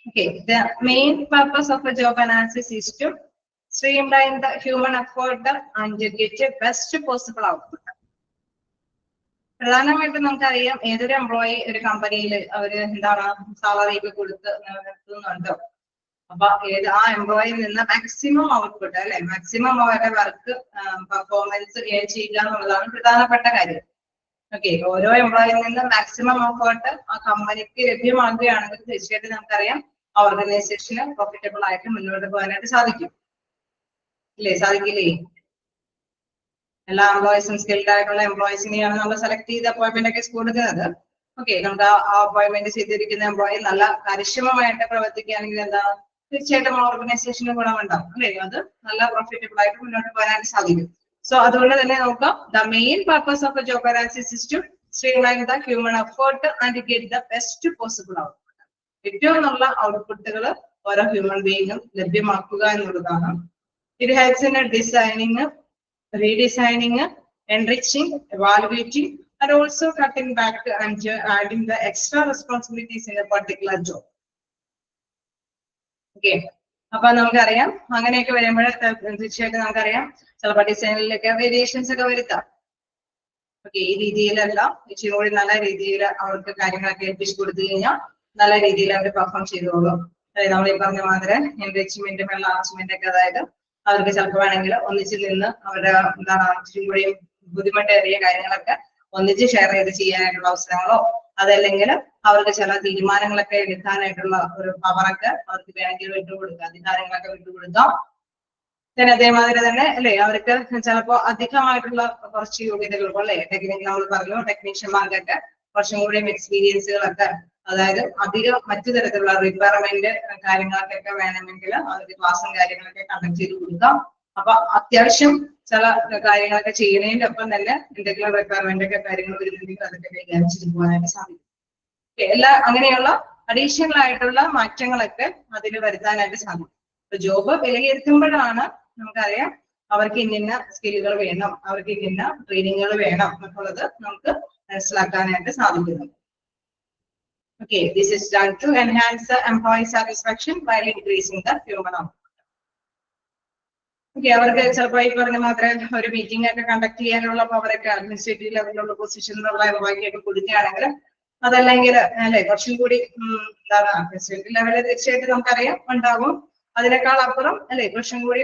Okay, the main purpose of a job analysis is to streamline the human effort and get a best possible output. പ്രധാനമായിട്ടും നമുക്കറിയാം ഏതൊരു എംപ്ലോയി ഒരു കമ്പനിയിൽ അവര് എന്താണ് സാലറി ഒക്കെ കൊടുത്ത് നിർത്തുന്നുണ്ടോ, അപ്പൊ ആ എംപ്ലോയിൽ നിന്ന് മാക്സിമം ഔട്ട്പുട്ട് അല്ലെ, മാക്സിമം അവരുടെ വർക്ക് പെർഫോമൻസ് ചെയ്യുക എന്നുള്ളതാണ് പ്രധാനപ്പെട്ട കാര്യം. ഓക്കെ, ഓരോ എംപ്ലോയിൽ നിന്ന് മാക്സിമം എഫേർട്ട് ആ കമ്പനിക്ക് ലഭ്യമാകുകയാണെങ്കിൽ തീർച്ചയായിട്ടും നമുക്കറിയാം ഓർഗനൈസേഷന് പ്രോഫിറ്റബിൾ ആയിട്ട് മുന്നോട്ട് പോകാനായിട്ട് സാധിക്കും ഇല്ലേ? സാധിക്കില്ലേ? എല്ലാ എംപ്ലോയീസും സ്കിൽഡ് ആയിട്ടുള്ള എംപ്ലോയീസിനെയാണ് നമ്മൾ സെലക്ട് ചെയ്ത് അപ്പോയിന്റ്മെന്റ് ഒക്കെ കൊടുക്കുന്നത്. ഓക്കെ, നമുക്ക് ആ അപ്പോയിന്റ്മെന്റ് ചെയ്തിരിക്കുന്ന എംപ്ലോയി നല്ല കാര്യക്ഷമമായിട്ട് പ്രവർത്തിക്കുകയാണെങ്കിൽ എന്താണ് തീർച്ചയായിട്ടും ഓർഗനൈസേഷന് ഗുണമുണ്ടാവും അല്ലേ. അത് നല്ല പ്രോഫിറ്റബിൾ ആയിട്ട് മുന്നോട്ട് പോകാനായിട്ട് സാധിക്കും. സോ അതുകൊണ്ട് തന്നെ നോക്കാം, the main purpose of job analysis is to streamline the human effort and get the best possible output. ഏറ്റവും നല്ല ഔട്ട്പുട്ടുകൾ ഓരോ ഹ്യൂമൻ ബീയിങ്ങും ലഭ്യമാക്കുക എന്നുള്ളതാണ്. It helps in designing, redesigning, enriching, evaluating, and also cutting back and adding the extra responsibilities in a particular job. Okay. അപ്പൊ നമുക്കറിയാം അങ്ങനെയൊക്കെ വരുമ്പോൾ തീർച്ചയായിട്ടും നമുക്കറിയാം ചിലപ്പോൾ ഡിസൈനിലൊക്കെ വേരിയേഷൻസ് ഒക്കെ വരുത്താം. ഓക്കെ, ഈ രീതിയിലെല്ലാം ഇച്ചിരി കൂടി നല്ല രീതിയിൽ അവർക്ക് കാര്യങ്ങളൊക്കെ ഏൽപ്പിച്ചു കൊടുത്തു കഴിഞ്ഞാൽ നല്ല രീതിയിൽ അവർ പെർഫോം ചെയ്തോളും. അതായത് നമ്മൾ ഈ പറഞ്ഞ മാതിരി എൻറിച്ച്മെന്റും എൻലാർജ്മെന്റ് ഒക്കെ, അതായത് അവർക്ക് ചിലപ്പോൾ വേണമെങ്കിൽ ഒന്നിച്ച് നിന്ന് അവരുടെ എന്താണ് ഇച്ചിരി കൂടി ബുദ്ധിമുട്ടേറിയ കാര്യങ്ങളൊക്കെ ഒന്നിച്ച് ഷെയർ ചെയ്ത് ചെയ്യാനായിട്ടുള്ള അവസരങ്ങളോ, അതല്ലെങ്കിൽ അവർക്ക് ചില തീരുമാനങ്ങളൊക്കെ എടുക്കാനായിട്ടുള്ള ഒരു പവറൊക്കെ അവർക്ക് വേണമെങ്കിൽ വിട്ടുകൊടുക്കാം, അധികാരങ്ങളൊക്കെ വിട്ടുകൊടുക്കാം. പിന്നെ അതേമാതിരി തന്നെ അല്ലെ അവർക്ക് ചിലപ്പോ അധികമായിട്ടുള്ള കുറച്ച് യോഗ്യതകൾക്കോ അല്ലെ നമ്മൾ പറഞ്ഞു ടെക്നീഷ്യന്മാർക്കൊക്കെ കുറച്ചും കൂടി എക്സ്പീരിയൻസുകളൊക്കെ, അതായത് അധികം മറ്റു തരത്തിലുള്ള റിക്വയർമെന്റ് കാര്യങ്ങൾക്കൊക്കെ വേണമെങ്കിൽ അവർക്ക് ക്ലാസ്സും കാര്യങ്ങളൊക്കെ കണ്ടക്ട് ചെയ്ത് കൊടുക്കാം. അപ്പൊ അത്യാവശ്യം ചില കാര്യങ്ങളൊക്കെ ചെയ്യുന്നതിന്റെ ഒപ്പം തന്നെ എന്തെങ്കിലും റിക്വയർമെന്റ് ഒക്കെ കാര്യങ്ങൾ വരുന്നുണ്ടെങ്കിൽ അതൊക്കെ കൈകാര്യം ചെയ്തു പോകാനായിട്ട് സാധിക്കും. അങ്ങനെയുള്ള അഡീഷണൽ ആയിട്ടുള്ള മാറ്റങ്ങളൊക്കെ അതിൽ വരുത്താനായിട്ട് സാധിക്കും. അപ്പൊ ജോബ് വിലയിരുത്തുമ്പോഴാണ് നമുക്കറിയാം അവർക്ക് ഇന്ന സ്കില്ലുകൾ വേണം, അവർക്ക് ഇന്ന ട്രെയിനിങ്ങുകൾ വേണം എന്നുള്ളത് നമുക്ക് മനസ്സിലാക്കാനായിട്ട് സാധിക്കുന്നു. Okay, this is done to enhance the employee satisfaction while increasing the human output. Okay, അവർക്ക് ചിലപ്പോൾ ഈ പറഞ്ഞ മാത്രമേ ഒരു മീറ്റിംഗ് ഒക്കെ കണ്ടക്ട് ചെയ്യാനുള്ള പവറൊക്കെ അഡ്മിനിസ്ട്രേറ്റീവ് ലെവലിലുള്ള പൊസിഷനിലുള്ള എംപ്ലോയിക്കൊക്കെ കൊടുക്കുകയാണെങ്കിൽ, അതല്ലെങ്കിൽ അല്ലെ കുറച്ചും കൂടി എന്താണ് അഡ്മിനിസ്ട്രേറ്റീവ് ലെവലിൽ തീർച്ചയായിട്ടും നമുക്കറിയാം ഉണ്ടാകും. അതിനേക്കാൾ അപ്പുറം അല്ലെ കുറച്ചും കൂടി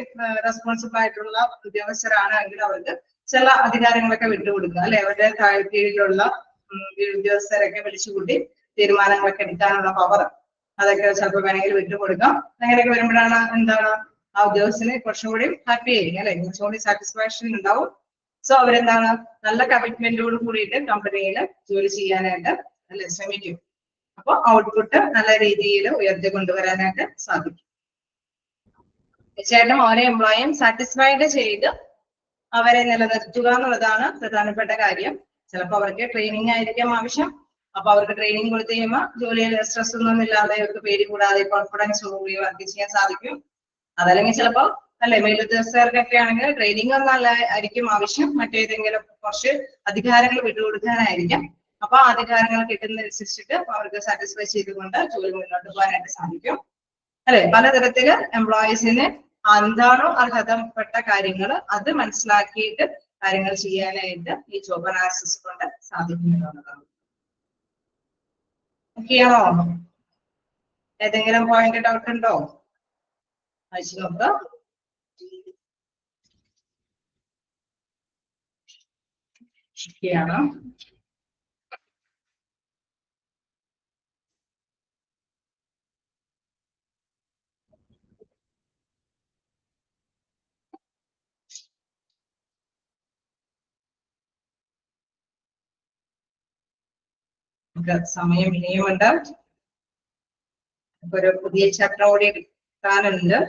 റെസ്പോൺസിബിൾ ആയിട്ടുള്ള ഉദ്യോഗസ്ഥരാണ് എങ്കിൽ അവർക്ക് ചില അധികാരങ്ങളൊക്കെ വിട്ടുകൊടുക്കുക അല്ലെ, അവരുടെ കീഴിലുള്ള ഉദ്യോഗസ്ഥരൊക്കെ വിളിച്ചുകൂട്ടി തീരുമാനങ്ങളൊക്കെ എടുക്കാനുള്ള പവർ അതൊക്കെ ചിലപ്പോൾ വേണമെങ്കിൽ വിട്ടുകൊടുക്കാം. അങ്ങനെയൊക്കെ വരുമ്പോഴാണ് എന്താണ് ആ ഉദ്യോഗസ്ഥന് കുറച്ചും കൂടി ഹാപ്പി ആയിരിക്കും അല്ലെ, കുറച്ചും കൂടി സാറ്റിസ്ഫാക്ഷൻ ഉണ്ടാവും. സോ അവരെന്താണ് നല്ല കമ്മിറ്റ്മെന്റോട് കൂടിയിട്ട് കമ്പനിയിൽ ജോലി ചെയ്യാനായിട്ട് അല്ലെ ശ്രമിക്കും. അപ്പൊ ഔട്ട്പുട്ട് നല്ല രീതിയിൽ ഉയർത്തി കൊണ്ടുവരാനായിട്ട് സാധിക്കും. തീർച്ചയായിട്ടും ഓരോ എംപ്ലോയിയും സാറ്റിസ്ഫൈഡ് ചെയ്ത് അവരെ നിലനിർത്തുക എന്നുള്ളതാണ് പ്രധാനപ്പെട്ട കാര്യം. ചിലപ്പോൾ അവർക്ക് ട്രെയിനിങ് ആയിരിക്കാം ആവശ്യം. അപ്പൊ അവർക്ക് ട്രെയിനിങ് കൊടുത്തു കഴിയുമ്പോൾ ജോലിയിൽ സ്ട്രെസ് ഒന്നും ഇല്ലാതെ അവർക്ക് പേടി കൂടാതെ കോൺഫിഡൻസ് കൂടി വർക്ക് ചെയ്യാൻ സാധിക്കും. അതല്ലെങ്കിൽ ചിലപ്പോൾ അല്ലെ മേലുദ്യോഗസ്ഥർക്കൊക്കെ ആണെങ്കിൽ ട്രെയിനിങ് ഒന്നും അല്ല ആയിരിക്കും ആവശ്യം, മറ്റേതെങ്കിലും കുറച്ച് അധികാരങ്ങൾ വിട്ടുകൊടുക്കാനായിരിക്കാം. അപ്പൊ ആ അധികാരങ്ങൾ കിട്ടുന്നതനുസരിച്ചിട്ട് അവർക്ക് സാറ്റിസ്ഫൈ ചെയ്തുകൊണ്ട് ജോലി മുന്നോട്ട് പോകാനായിട്ട് സാധിക്കും അല്ലെ. പലതരത്തില് എംപ്ലോയീസിന് എന്താണോ അർഹതപ്പെട്ട കാര്യങ്ങൾ അത് മനസ്സിലാക്കിയിട്ട് കാര്യങ്ങൾ ചെയ്യാനായിട്ട് ഈ ജോബ് അനാലിസിസ് കൊണ്ട് സാധിക്കുന്നുള്ളതാണ്. ഓക്കെയാണോ? ഏതെങ്കിലും പോയിന്റ് ഡൗട്ട് ഉണ്ടോ? അയച്ചു നോക്കാം. ഓക്കെയാണോ? സമയം ഇനിയുമുണ്ട്. ഒരു പുതിയ ചാപ്റ്റർ കൂടി എടുക്കാനുണ്ട്.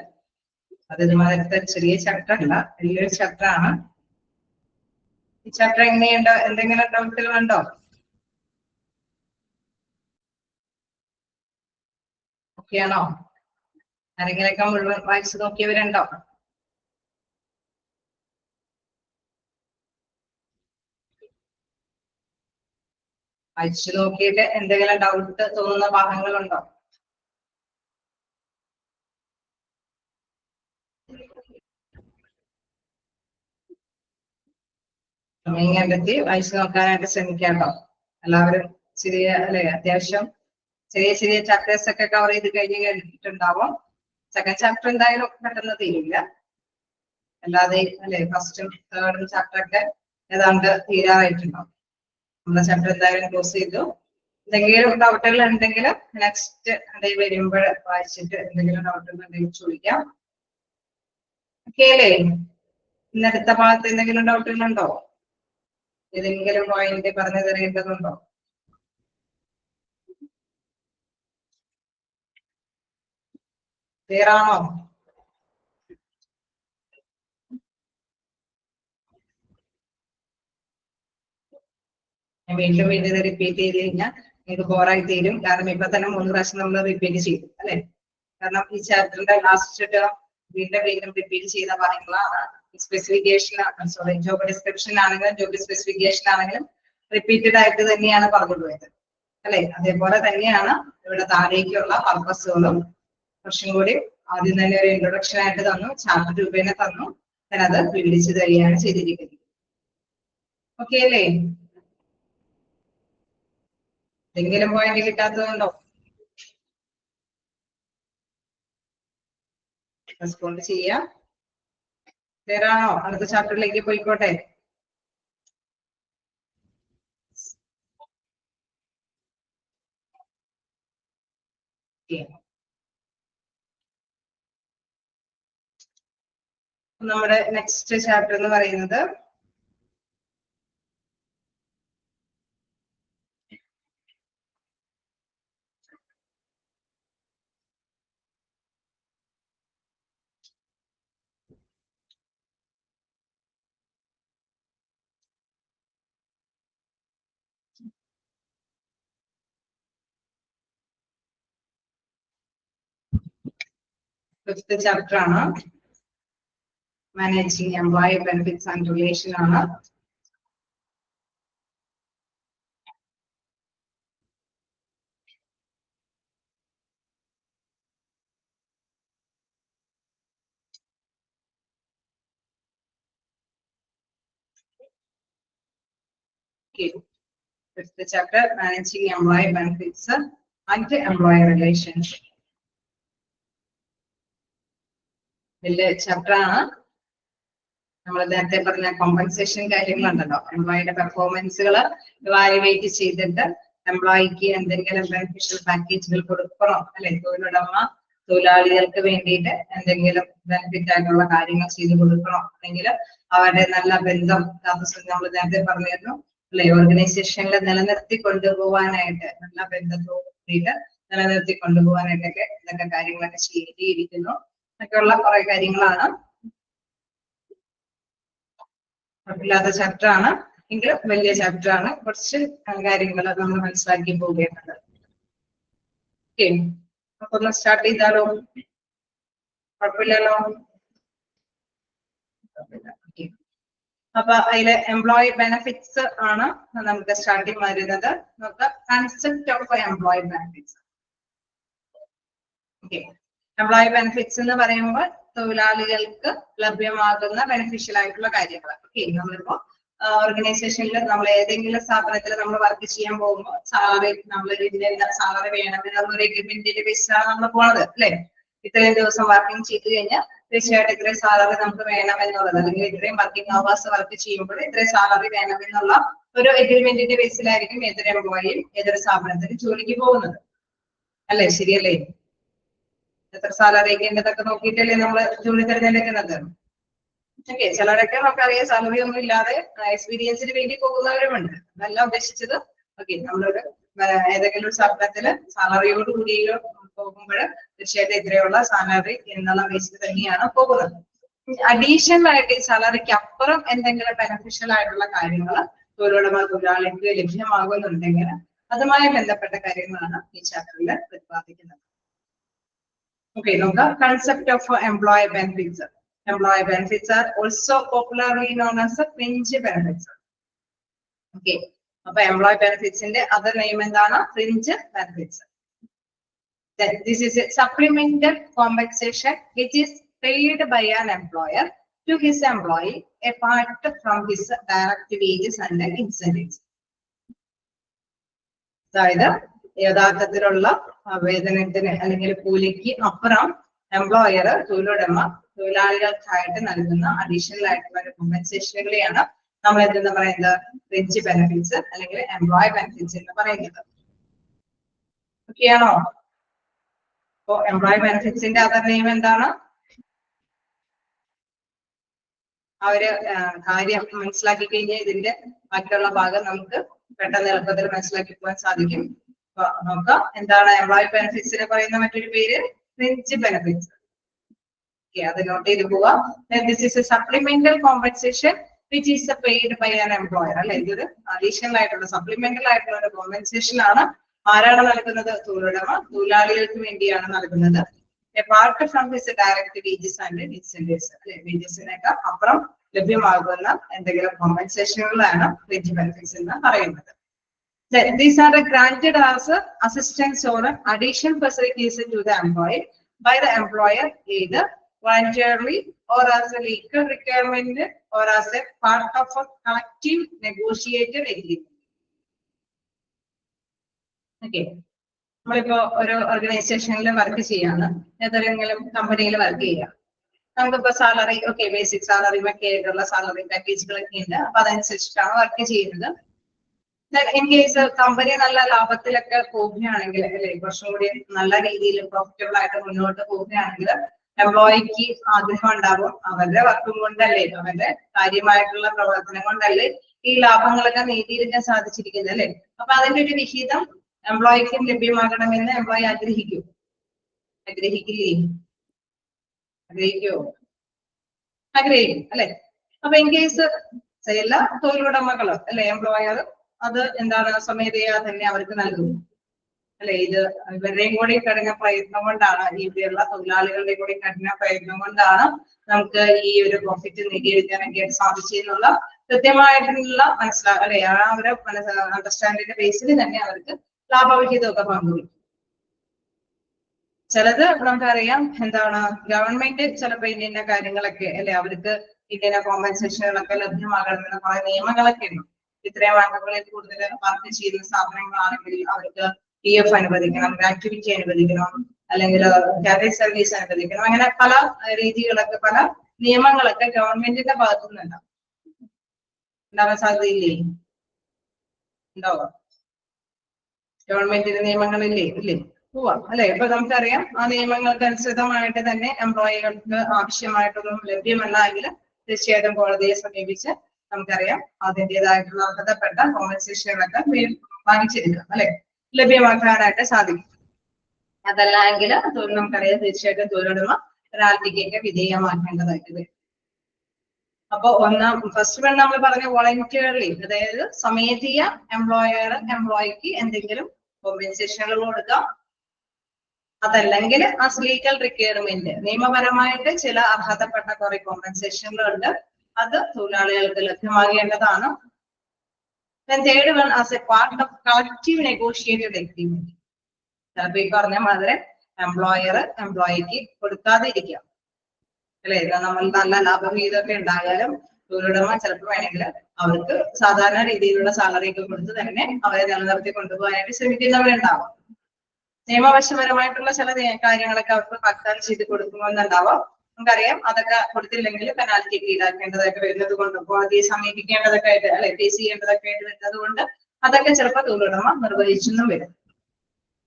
അത് ഇതുമാതിരത്തെ ചെറിയ ചാപ്റ്റർ അല്ല, വലിയൊരു ചാപ്റ്റർ ആണ്. ഈ ചാപ്റ്റർ എങ്ങനെയുണ്ട്? എന്തെങ്കിലും ഡൗട്ടുകൾ ഉണ്ടോ? ഓക്കെയാണോ? ആരെങ്കിലൊക്കെ മുഴുവൻ വായിച്ചു നോക്കിയവരുണ്ടോ? വായിച്ചു നോക്കിയിട്ട് എന്തെങ്കിലും ഡൗട്ട് തോന്നുന്ന ഭാഗങ്ങളുണ്ടോ? സമയം കണ്ടെത്തി വായിച്ചു നോക്കാനായിട്ട് ശ്രമിക്കാട്ടോ. എല്ലാവരും ചെറിയ അല്ലെ അത്യാവശ്യം ചെറിയ ചെറിയ ചാപ്റ്റേഴ്സ് ഒക്കെ കവർ ചെയ്ത് കഴിഞ്ഞ് കഴിഞ്ഞിട്ടുണ്ടാവും. സെക്കൻഡ് ചാപ്റ്റർ എന്തായാലും പെട്ടെന്ന് തീരില്ല. അല്ലാതെ അല്ലെ ഫസ്റ്റും തേർഡും ചാപ്റ്റർ ഒക്കെ ഏതാണ്ട് തീരാറായിട്ടുണ്ടാവും. നമ്മുടെ ചാപ്റ്റർ എന്തായാലും ക്ലോസ് ചെയ്തു. എന്തെങ്കിലും ഡൗട്ടുകൾ ഉണ്ടെങ്കിൽ നെക്സ്റ്റ് ഡേ വരുമ്പോൾ വായിച്ചിട്ട് എന്തെങ്കിലും ഡൗട്ടുകൾ ഉണ്ടെങ്കിൽ ചോദിക്കാം. ഓക്കെ അല്ലേ? ഇന്നടുത്ത ഭാഗത്ത് എന്തെങ്കിലും ഡൗട്ടുകൾ ഉണ്ടോ? ഏതെങ്കിലും പോയിന്റ് പറഞ്ഞു തരേണ്ടതുണ്ടോ? ക്ലിയർ ആണോ? വീണ്ടും വീണ്ടും റിപ്പീറ്റ് ചെയ്ത് കഴിഞ്ഞാൽ നിങ്ങൾക്ക് ബോറായി തീരും. കാരണം ഇപ്പൊ തന്നെ 3 പ്രാവശ്യം നമ്മൾ റിപ്പീറ്റ് ചെയ്തു അല്ലെ. കാരണം ഈ ചാപ്റ്ററിന്റെ ലാസ്റ്റ് വീണ്ടും വീണ്ടും റിപ്പീറ്റ് ചെയ്ത കാര്യങ്ങളാണ്. സ്പെസിഫിക്കേഷൻ സോറി ജോബ് ഡിസ്ക്രിപ്ഷൻ ആണെങ്കിലും ജോബ് സ്പെസിഫിക്കേഷൻ ആണെങ്കിലും റിപ്പീറ്റഡ് ആയിട്ട് തന്നെയാണ് പറഞ്ഞുപോയത് അല്ലെ. അതേപോലെ തന്നെയാണ് ഇവിടെ താഴേക്കുള്ള പർപ്പസുകളും കുറച്ചും കൂടി ആദ്യം തന്നെ ഒരു ഇൻട്രൊഡക്ഷൻ ആയിട്ട് തന്നു, ചാപ്റ്റർ രൂപേണ തന്നു, അത് വിവരിച്ചു തരികയാണ് ചെയ്തിരിക്കുന്നത്. ഓക്കെ അല്ലേ? എന്തെങ്കിലും പോയിന്റ് കിട്ടാത്തതുണ്ടോ? റെസ്പോണ്ട് ചെയ്യാം. ക്ലിയർ ആണോ? അടുത്ത ചാപ്റ്ററിലേക്ക് പോയിക്കോട്ടെ. നമ്മുടെ നെക്സ്റ്റ് ചാപ്റ്റർ എന്ന് പറയുന്നത് ഫിഫ്ത്ത് ചാപ്റ്റർ ആണ്. Managing employee benefits and relation ആണ്. Okay. Fifth chapter, managing employee benefits and employer relations. വലിയ ചാപ്റ്റർ ആണ്. നമ്മൾ നേരത്തെ പറഞ്ഞ കോമ്പൻസേഷൻ കാര്യങ്ങളുണ്ടല്ലോ, എംപ്ലോയിയുടെ പെർഫോമൻസുകൾ ഇവാലുവേറ്റ് ചെയ്തിട്ട് എംപ്ലോയിക്ക് എന്തെങ്കിലും ബെനിഫിഷ്യൽ പാക്കേജുകൾ കൊടുക്കണോ, അല്ലെ തൊഴിലുടമ തൊഴിലാളികൾക്ക് വേണ്ടിയിട്ട് എന്തെങ്കിലും ബെനിഫിറ്റ് ആയിട്ടുള്ള കാര്യങ്ങൾ ചെയ്തു കൊടുക്കണോ, അല്ലെങ്കിൽ അവരുടെ നല്ല ബന്ധം നമ്മൾ നേരത്തെ പറഞ്ഞിരുന്നു അല്ലെ, ഓർഗനൈസേഷനിൽ നിലനിർത്തി കൊണ്ടുപോകാനായിട്ട് നല്ല ബന്ധത്തോട് നിലനിർത്തി കൊണ്ടുപോകാനായിട്ടൊക്കെ ഇതൊക്കെ കാര്യങ്ങളൊക്കെ ചെയ്തിരിക്കുന്നു ഒക്കെയുള്ള കുറെ കാര്യങ്ങളാണ്. കുഴപ്പമില്ലാത്ത ചാപ്റ്റർ ആണ് എങ്കിലും വലിയ ചാപ്റ്റർ ആണ്. കുറച്ച് കാര്യങ്ങൾ നമ്മൾ മനസ്സിലാക്കി പോവുകയാണ്. ഓക്കെ, അപ്പൊ ഒന്ന് സ്റ്റാർട്ട് ചെയ്താലോ? കുഴപ്പമില്ലല്ലോ? അപ്പൊ അതിലെ എംപ്ലോയി ബെനിഫിറ്റ്സ് ആണ് നമുക്ക് സ്റ്റാർട്ടിങ് വരുന്നത്. നമുക്ക് concept of employee benefits. Okay, employee benefits എന്ന് പറയുമ്പോൾ തൊഴിലാളികൾക്ക് ലഭ്യമാകുന്ന ബെനിഫിഷ്യൽ ആയിട്ടുള്ള കാര്യങ്ങൾ. ഓക്കെ, നമ്മളിപ്പോ ഓർഗനൈസേഷനിൽ നമ്മൾ ഏതെങ്കിലും സ്ഥാപനത്തിൽ നമ്മൾ വർക്ക് ചെയ്യാൻ പോകുമ്പോൾ സാലറി നമ്മൾ ഇതിന്റെ സാലറി വേണമെന്നുള്ള എഗ്രിമെന്റിന്റെ ബേസിലാണ് നമ്മൾ പോണത് അല്ലെ. ഇത്രയും ദിവസം വർക്കിംഗ് ചെയ്ത് കഴിഞ്ഞാൽ തീർച്ചയായിട്ടും ഇത്രയും സാലറി നമുക്ക് വേണമെന്നുള്ളത്, അല്ലെങ്കിൽ ഇത്രയും വർക്കിംഗ് അവേഴ്സ് വർക്ക് ചെയ്യുമ്പോൾ ഇത്രയും സാലറി വേണമെന്നുള്ള ഒരു എഗ്രിമെന്റിന്റെ ബേസിലായിരിക്കും ഏതൊരു എംപ്ലോയിയും ഏതൊരു സ്ഥാപനത്തിന് ജോലിക്ക് പോകുന്നത് അല്ലെ. ശരിയല്ലേ? എത്ര സാലറി എന്നതൊക്കെ നോക്കിയിട്ടല്ലേ നമ്മൾ ജോലി തിരഞ്ഞെടുക്കുന്നത്. ഓക്കെ, ചിലരൊക്കെ നമുക്കറിയാം സാലറി ഒന്നും ഇല്ലാതെ എക്സ്പീരിയൻസിന് വേണ്ടി പോകുന്നവരുമുണ്ട്. അതല്ല ഉദ്ദേശിച്ചത്. ഓക്കെ, നമ്മളൊരു ഏതെങ്കിലും ഒരു സ്ഥാപനത്തില് സാലറിയോട് കൂടി പോകുമ്പോൾ തീർച്ചയായിട്ടും ഇത്രയുള്ള സാലറി എന്നുള്ള ബേസിൽ തന്നെയാണ് പോകുന്നത്. അഡീഷണൽ ആയിട്ട് ഈ സാലറിക്ക് അപ്പുറം എന്തെങ്കിലും ബെനിഫിഷ്യൽ ആയിട്ടുള്ള കാര്യങ്ങൾ തൊഴിലാളിക്ക് ലഭ്യമാകുന്നുണ്ടെങ്കിൽ അതുമായി ബന്ധപ്പെട്ട കാര്യങ്ങളാണ് ഈ ചാപ്റ്ററിൽ പ്രതിപാദിക്കുന്നത്. ഓക്കെ, നോക്കാം. Concept of employee benefits. Employee benefits are also popularly known as the fringe benefits. Okay, അപ്പൊ employee benefits ന്റെ other name എന്താണ്? Fringe benefits. Then this is a supplemental compensation which is paid by an employer to his employee apart from his direct wages and incentives. അതായത് യഥാർത്ഥത്തിലുള്ള വേതനത്തിന് അല്ലെങ്കിൽ കൂലിക്ക് അപ്പുറം employer തൊഴിലാളികൾക്കായിട്ട് നൽകുന്ന additional ആയിട്ടുള്ള കോമ്പൻസേഷനുകളെയാണ് നമ്മൾ എന്തെന്ന് പറയുന്നത്? ഫ്രിഞ്ച് ബെനിഫിറ്റ്സ് അല്ലെങ്കിൽ എംപ്ലോയി ബെനിഫിറ്റ്സ് എന്ന് പറയുന്നത്. ഓക്കെയാണോ? അപ്പോ എംപ്ലോയി ബെനിഫിറ്റ്സിന്റെ അതർ നെയിം എന്താണ്? ആ ഒരു കാര്യം മനസ്സിലാക്കി കഴിഞ്ഞാൽ ഇതിന്റെ ബാക്കിയുള്ള ഭാഗം നമുക്ക് പെട്ടെന്ന് എളുപ്പത്തിൽ മനസ്സിലാക്കി പോകാൻ സാധിക്കും. അപ്പൊ നോക്കാം, എന്താണ് എംപ്ലോയി ബെനിഫിറ്റ്സിന് പറയുന്ന മറ്റൊരു പേര്? Fringe benefits. അത് നോട്ട് ചെയ്ത് പോവാ. This is a supplemental compensation which is paid by an employer. അല്ലെ, ഇതൊരു അഡീഷണൽ ആയിട്ടുള്ള സപ്ലിമെന്റൽ ആയിട്ടുള്ള ഒരു കോമ്പൻസേഷൻ ആണ്. ആരാണ് നൽകുന്നത്? തൊഴിലുടമ തൊഴിലാളികൾക്ക് വേണ്ടിയാണ് നൽകുന്നത്. apart from his direct wages and incentives. അല്ലെ, വേജസിനൊക്കെ അപ്പുറം ലഭ്യമാകുന്ന എന്തെങ്കിലും കോമ്പൻസേഷനുകളാണ് ഫ്രിഞ്ച് ബെനിഫിറ്റ്സ് എന്ന് പറയുന്നത്. These are granted as assistance or additional facilities to the employee by the employer either voluntarily or as a legal requirement or as a part of a collective negotiated agreement. Okay, നമ്മളിപ്പോ ഒരു ഓർഗനൈസേഷനിൽ work ചെയ്യാണ്, ഏതെങ്കിലും കമ്പനിയിൽ work ചെയ്യാം. നമുക്കിപ്പോ salary, okay, basic salary ഒക്കെ ആയിട്ടുള്ള സാലറി പാക്കേജുകളൊക്കെ ഉണ്ട്. അപ്പൊ അതനുസരിച്ചിട്ടാണ് വർക്ക് ചെയ്യുന്നത്. ഇൻ കേസ് കമ്പനി നല്ല ലാഭത്തിലൊക്കെ പോവുകയാണെങ്കിൽ, അല്ലെ, കുറച്ചും കൂടി നല്ല രീതിയിൽ പ്രോഫിറ്റബിൾ ആയിട്ട് മുന്നോട്ട് പോവുകയാണെങ്കിൽ എംപ്ലോയിക്ക് ആഗ്രഹം ഉണ്ടാവും, അവരുടെ വർക്കും കൊണ്ടല്ലേ, അവരുടെ കാര്യമായിട്ടുള്ള പ്രവർത്തനം കൊണ്ടല്ലേ ഈ ലാഭങ്ങളൊക്കെ നേടിയെടുക്കാൻ സാധിച്ചിരിക്കുന്നത് അല്ലെ. അപ്പൊ അതിന്റെ ഒരു വിഹിതം എംപ്ലോയിക്ക് ലഭ്യമാകണമെന്ന് എംപ്ലോയി ആഗ്രഹിക്കൂ? ആഗ്രഹിക്കില്ലേ? ആഗ്രഹിക്കോ? ആഗ്രഹിക്കും അല്ലെ. അപ്പൊ ഇൻ കേസ് എല്ലാ തൊഴിലുടമകള് അല്ലെ, എംപ്ലോയർ അത് എന്താണ് സ്വമേധയാ തന്നെ അവർക്ക് നൽകും അല്ലെ. ഇത് ഇവരുടെയും കൂടി കഠിന പ്രയത്നം കൊണ്ടാണ്, ഇവിടെയുള്ള തൊഴിലാളികളുടെ കൂടി കഠിന പ്രയത്നം കൊണ്ടാണ് നമുക്ക് ഈ ഒരു പ്രോഫിറ്റ് നേടിയെടുക്കാനൊക്കെ സാധിച്ചെന്നുള്ള കൃത്യമായിട്ടുള്ള അല്ലെ, ആ ഒരു അണ്ടർസ്റ്റാൻഡിന്റെ ബേസിൽ തന്നെ അവർക്ക് ലാഭവിഹിതമൊക്കെ പങ്കുവയ്ക്കും. ചിലത് നമുക്കറിയാം, എന്താണ് ഗവൺമെന്റ് ചിലപ്പോ ഇന്ന കാര്യങ്ങളൊക്കെ അല്ലെ, അവർക്ക് ഇന്ന കോമ്പൻസേഷനുകളൊക്കെ ലഭ്യമാകണമെന്ന് കുറെ നിയമങ്ങളൊക്കെ ഉണ്ട്. ഇത്രയും അംഗങ്ങളിൽ കൂടുതൽ വർക്ക് ചെയ്യുന്ന സ്ഥാപനങ്ങളാണെങ്കിൽ അവർക്ക് PF അനുവദിക്കണം, ഗ്രാറ്റുവിറ്റി അനുവദിക്കണം, അല്ലെങ്കിൽ കാറ്ററിംഗ് സർവീസ് അനുവദിക്കണം. അങ്ങനെ പല രീതികളൊക്കെ, പല നിയമങ്ങളൊക്കെ ഗവൺമെന്റിന്റെ ഭാഗത്തു നിന്നുണ്ടാവും. ഉണ്ടാവാൻ സാധ്യതയില്ലേ? ഉണ്ടാവാം. ഗവൺമെന്റിന്റെ നിയമങ്ങളില്ലേ? ഇല്ലേ? പോവാം അല്ലെ? ഇപ്പൊ നമുക്കറിയാം ആ നിയമങ്ങൾക്ക് അനുസൃതമായിട്ട് തന്നെ എംപ്ലോയികൾക്ക് ആവശ്യമായിട്ടൊന്നും ലഭ്യമല്ല എങ്കിൽ തീർച്ചയായിട്ടും കോടതിയെ സമീപിച്ച് നമുക്കറിയാം അതിൻ്റെതായിട്ടുള്ള അർഹതപ്പെട്ട കോമ്പൻസേഷനുകളൊക്കെ വാങ്ങിച്ചെടുക്കാം അല്ലെ, ലഭ്യമാക്കാനായിട്ട് സാധിക്കും. അതല്ല എങ്കിൽ നമുക്കറിയാം തീർച്ചയായിട്ടും തൊഴിലുടമ പെനാൽറ്റിക്കൊക്കെ വിധേയമാക്കേണ്ടതായിട്ട് വരും. അപ്പൊ ഫസ്റ്റ് വൺ നമ്മൾ പറഞ്ഞ വോളണ്ടിയർലി, അതായത് സ്വമേധയ എംപ്ലോയിക്ക് എന്തെങ്കിലും കോമ്പൻസേഷനുകൾ കൊടുക്കാം. അതല്ലെങ്കിൽ ആ ലീഗൽ റിക്വയർമെന്റ്, നിയമപരമായിട്ട് ചില അർഹതപ്പെട്ട കുറെ കോമ്പൻസേഷനുകളുണ്ട്, അത് തൊഴിലാളികൾക്ക് ലഭ്യമാകേണ്ടതാണ്. Third one as a part of collective negotiated agreement. ചിലപ്പോ ഈ പറഞ്ഞ മാതിരി എംപ്ലോയിക്ക് കൊടുക്കാതെ ഇരിക്കാം അല്ലെ. നമ്മൾ നല്ല ലാഭവിഹിതമൊക്കെ ഉണ്ടായാലും തൊഴിലുടമ ചിലപ്പോൾ വേണമെങ്കിൽ അവർക്ക് സാധാരണ രീതിയിലുള്ള സാലറി ഒക്കെ കൊടുത്ത് തന്നെ അവരെ നിലനിർത്തി കൊണ്ടുപോകാനായിട്ട് ശ്രമിക്കുന്നവരുണ്ടാവാം. നിയമവശപരമായിട്ടുള്ള ചില കാര്യങ്ങളൊക്കെ അവർക്ക് വാഗ്ദാനം ചെയ്ത് കൊടുക്കുമെന്നുണ്ടാവാം. നമുക്കറിയാം അതൊക്കെ കൊടുത്തില്ലെങ്കിൽ പെനാൽറ്റിക്ക് ഈടാക്കേണ്ടതായിട്ട് വരുന്നത് കൊണ്ട്, കോടതിയെ സമീപിക്കേണ്ടതൊക്കെ ആയിട്ട് അല്ലെ, ഫേസ് ചെയ്യേണ്ടതൊക്കെ ആയിട്ട് വരുന്നത് കൊണ്ട് അതൊക്കെ ചിലപ്പോൾ തൊഴിലുടമ നിർവഹിച്ചെന്നും വരും.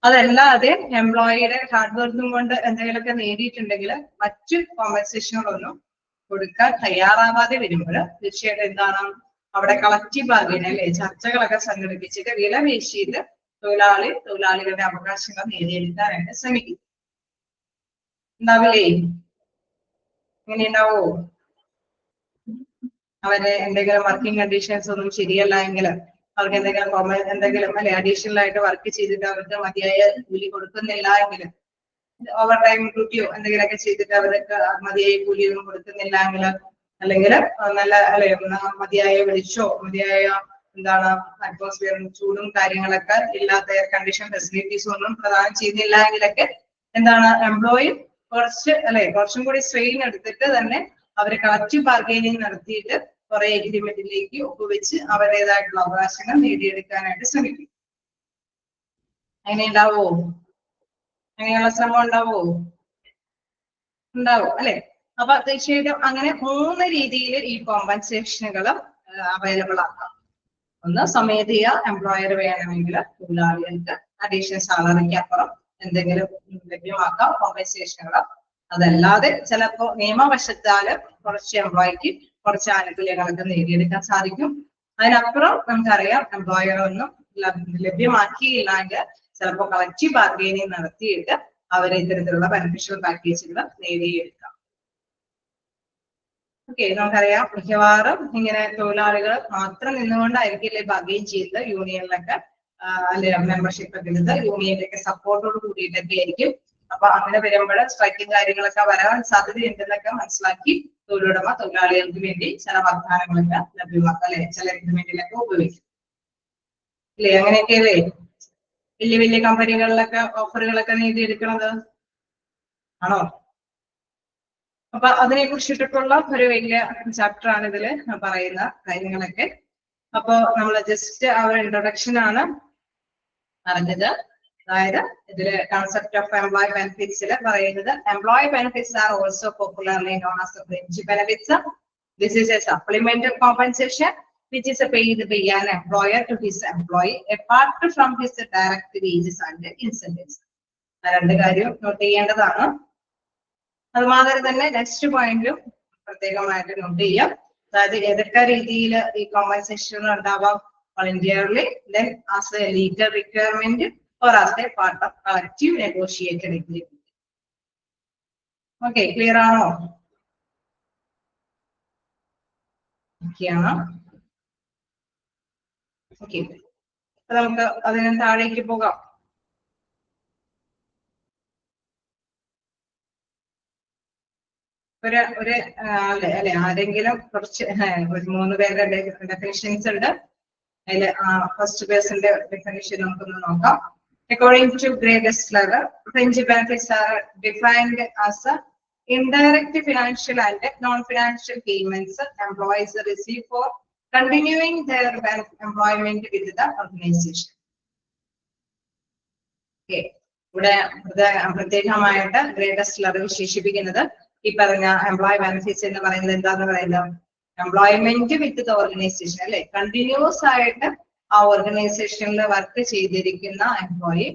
അതല്ലാതെ എംപ്ലോയിയുടെ ഹാർഡ് വർക്കും കൊണ്ട് എന്തെങ്കിലുമൊക്കെ നേടിയിട്ടുണ്ടെങ്കിൽ മറ്റു കോമ്പൻസേഷനുകളൊന്നും കൊടുക്കാൻ തയ്യാറാവാതെ വരുമ്പോൾ തീർച്ചയായിട്ടും എന്താണ് അവിടെ കളക്റ്റീവ് ബാർഗൈൻ അല്ലെ, ചർച്ചകളൊക്കെ സംഘടിപ്പിച്ചിട്ട് വില വീശിയിട്ട് തൊഴിലാളികളുടെ അവകാശങ്ങൾ നേടിയെടുക്കാനായിട്ട് ശ്രമിക്കും. ഉണ്ടാവില്ലേ? ഇങ്ങനെ ഉണ്ടാവോ? അവരെ എന്തെങ്കിലും വർക്കിംഗ് കണ്ടീഷൻസ് ഒന്നും ശരിയല്ല എങ്കിൽ അവർക്ക് എന്തെങ്കിലും അല്ലെ അഡീഷണൽ ആയിട്ട് വർക്ക് ചെയ്തിട്ട് അവർക്ക് മതിയായ കൂലി കൊടുക്കുന്നില്ല എങ്കിൽ, ഓവർ ടൈം ഡ്യൂട്ടിയോ എന്തെങ്കിലുമൊക്കെ ചെയ്തിട്ട് അവർക്ക് മതിയായ കൂലിയൊന്നും കൊടുക്കുന്നില്ല എങ്കിൽ, അല്ലെങ്കിൽ നല്ല അല്ലെ മതിയായ വെളിച്ചോ മതിയായ എന്താണ് അറ്റ്മോസ്ഫിയറും ചൂടും കാര്യങ്ങളൊക്കെ ഇല്ലാത്ത എയർ കണ്ടീഷൻ ഫെസിലിറ്റീസും ഒന്നും പ്രദാനം ചെയ്യുന്നില്ല എങ്കിലൊക്കെ എന്താണ് എംപ്ലോയി കുറച്ചും കൂടി സ്ട്രെയിൻ എടുത്തിട്ട് തന്നെ അവര് കളക്റ്റീവ് ബാർഗൈനിങ് നടത്തിയിട്ട് കുറെ എഗ്രിമെന്റിലേക്ക് ഒപ്പുവെച്ച് അവരുടേതായിട്ടുള്ള അവകാശങ്ങൾ നേടിയെടുക്കാനായിട്ട് ശ്രമിക്കും. അങ്ങനെ ഉണ്ടാവോ? അങ്ങനെയുള്ള ശ്രമം ഉണ്ടാവോ? ഉണ്ടാവും അല്ലെ. അപ്പൊ തീർച്ചയായിട്ടും അങ്ങനെ 3 രീതിയിൽ ഈ കോമ്പൻസേഷനുകൾ അവൈലബിൾ ആക്കാം. ഒന്ന്, സ്വമേധയാ എംപ്ലോയർ വേണമെങ്കിൽ തൊഴിലാളികൾക്ക് അഡീഷണൽ സാലറിക്ക് അപ്പുറം എന്തെങ്കിലും ലഭ്യമാക്കാം കോമ്പൻസേഷനുകൾ. അതല്ലാതെ ചിലപ്പോ നിയമവശത്താല് കുറച്ച് എംപ്ലോയിക്ക് കുറച്ച് ആനുകൂല്യങ്ങളൊക്കെ നേടിയെടുക്കാൻ സാധിക്കും. അതിനപ്പുറം നമുക്കറിയാം എംപ്ലോയർ ഒന്നും ലഭ്യമാക്കിയില്ലെങ്കിൽ ചിലപ്പോൾ കളക്റ്റീവ് ബാർഗൈനിങ് നടത്തിയിട്ട് അവരെ ഇത്തരത്തിലുള്ള ബെനിഫിഷ്യൽ പാക്കേജുകൾ നേടിയെടുക്കാം. ഓക്കെ, നമുക്കറിയാം മിക്കവാറും ഇങ്ങനെ തൊഴിലാളികൾ മാത്രം നിന്നുകൊണ്ടായിരിക്കില്ലേ ബാർഗൈൻ ചെയ്ത് യൂണിയനിലൊക്കെ അല്ലെ മെമ്പർഷിപ്പ് ഒക്കെ എടുത്ത് യൂണിയനിലൊക്കെ സപ്പോർട്ടോട് കൂടിയിട്ടൊക്കെ ആയിരിക്കും. അപ്പൊ അങ്ങനെ വരുമ്പോൾ സ്ട്രൈക്കും കാര്യങ്ങളൊക്കെ വരാൻ സാധ്യതയുണ്ടെന്നൊക്കെ മനസ്സിലാക്കി തൊഴിലുടമ തൊഴിലാളികൾക്ക് വേണ്ടി ചില വാഗ്ദാനങ്ങളൊക്കെ ലഭ്യമാക്കാം അല്ലെ, ചില എഗ്രിമെന്റിലൊക്കെ ഉപയോഗിക്കും അല്ലേ. അങ്ങനെയൊക്കെയല്ലേ വലിയ വലിയ കമ്പനികളിലൊക്കെ ഓഫറുകളൊക്കെ നേടിയെടുക്കുന്നത് ആണോ? അപ്പൊ അതിനെ കുറിച്ചിട്ടുള്ള ഒരു വലിയ ചാപ്റ്റർ ആണ് ഇതില് പറയുന്ന കാര്യങ്ങളൊക്കെ. അപ്പൊ നമ്മൾ ജസ്റ്റ് ആ ഒരു ഇൻട്രൊഡക്ഷൻ ആണ് പറഞ്ഞത്. അതായത് ഇതില് കൺസെപ്റ്റ് ഓഫ് എംപ്ലോയി ബെനിഫിറ്റ്സിൽ പറയുന്നത് employee benefits are also popularly known as fringe benefits. This is A supplemental compensation which is paid by an employer to his employee apart from his direct wages and incentives. രണ്ട് കാര്യം not ചെയ്യേണ്ടതാണ്. അതുമാതിരി തന്നെ next പോയിന്റും പ്രത്യേകമായിട്ട് not ചെയ്യാം. അതായത് ഏതൊക്കെ രീതിയിൽ ഈ കോമ്പൻസേഷൻ ഉണ്ടാവാം, voluntarily, then as a legal requirement or as a part of collective negotiated agreement. Okay, clear ആണോ? ഓക്കെ, നമുക്ക് അതിന് താഴേക്ക് പോകാം. അല്ലെ ആരെങ്കിലും കുറച്ച് ഒരു 3 പേരുടെ ഡെഫിനിഷൻസ് ഉണ്ട്. അതിൽ ഫസ്റ്റ് പേഴ്സന്റെ ഡെഫിനിഷൻ നമുക്കൊന്ന് നോക്കാം. According to Grey Gessler, fringe benefits are defined as indirect financial and non-financial payments employees receive for continuing their employment with the organization. Okay. ഇവിടെ പ്രത്യേകമായിട്ട് ഗ്രേറ്റസ്റ്റ് ലെവൽ വിശേഷിപ്പിക്കുന്നത് ഈ പറഞ്ഞ എംപ്ലോയി ബെനിഫിറ്റ്സ് എന്ന് പറയുന്നത് എന്താന്ന് പറയുന്നത് എംപ്ലോയ്മെന്റ് വിത്ത് ദ ഓർഗനൈസേഷൻ അല്ലെ. കണ്ടിന്യൂസ് ആയിട്ട് ആ ഓർഗനൈസേഷനിൽ വർക്ക് ചെയ്തിരിക്കുന്ന എംപ്ലോയി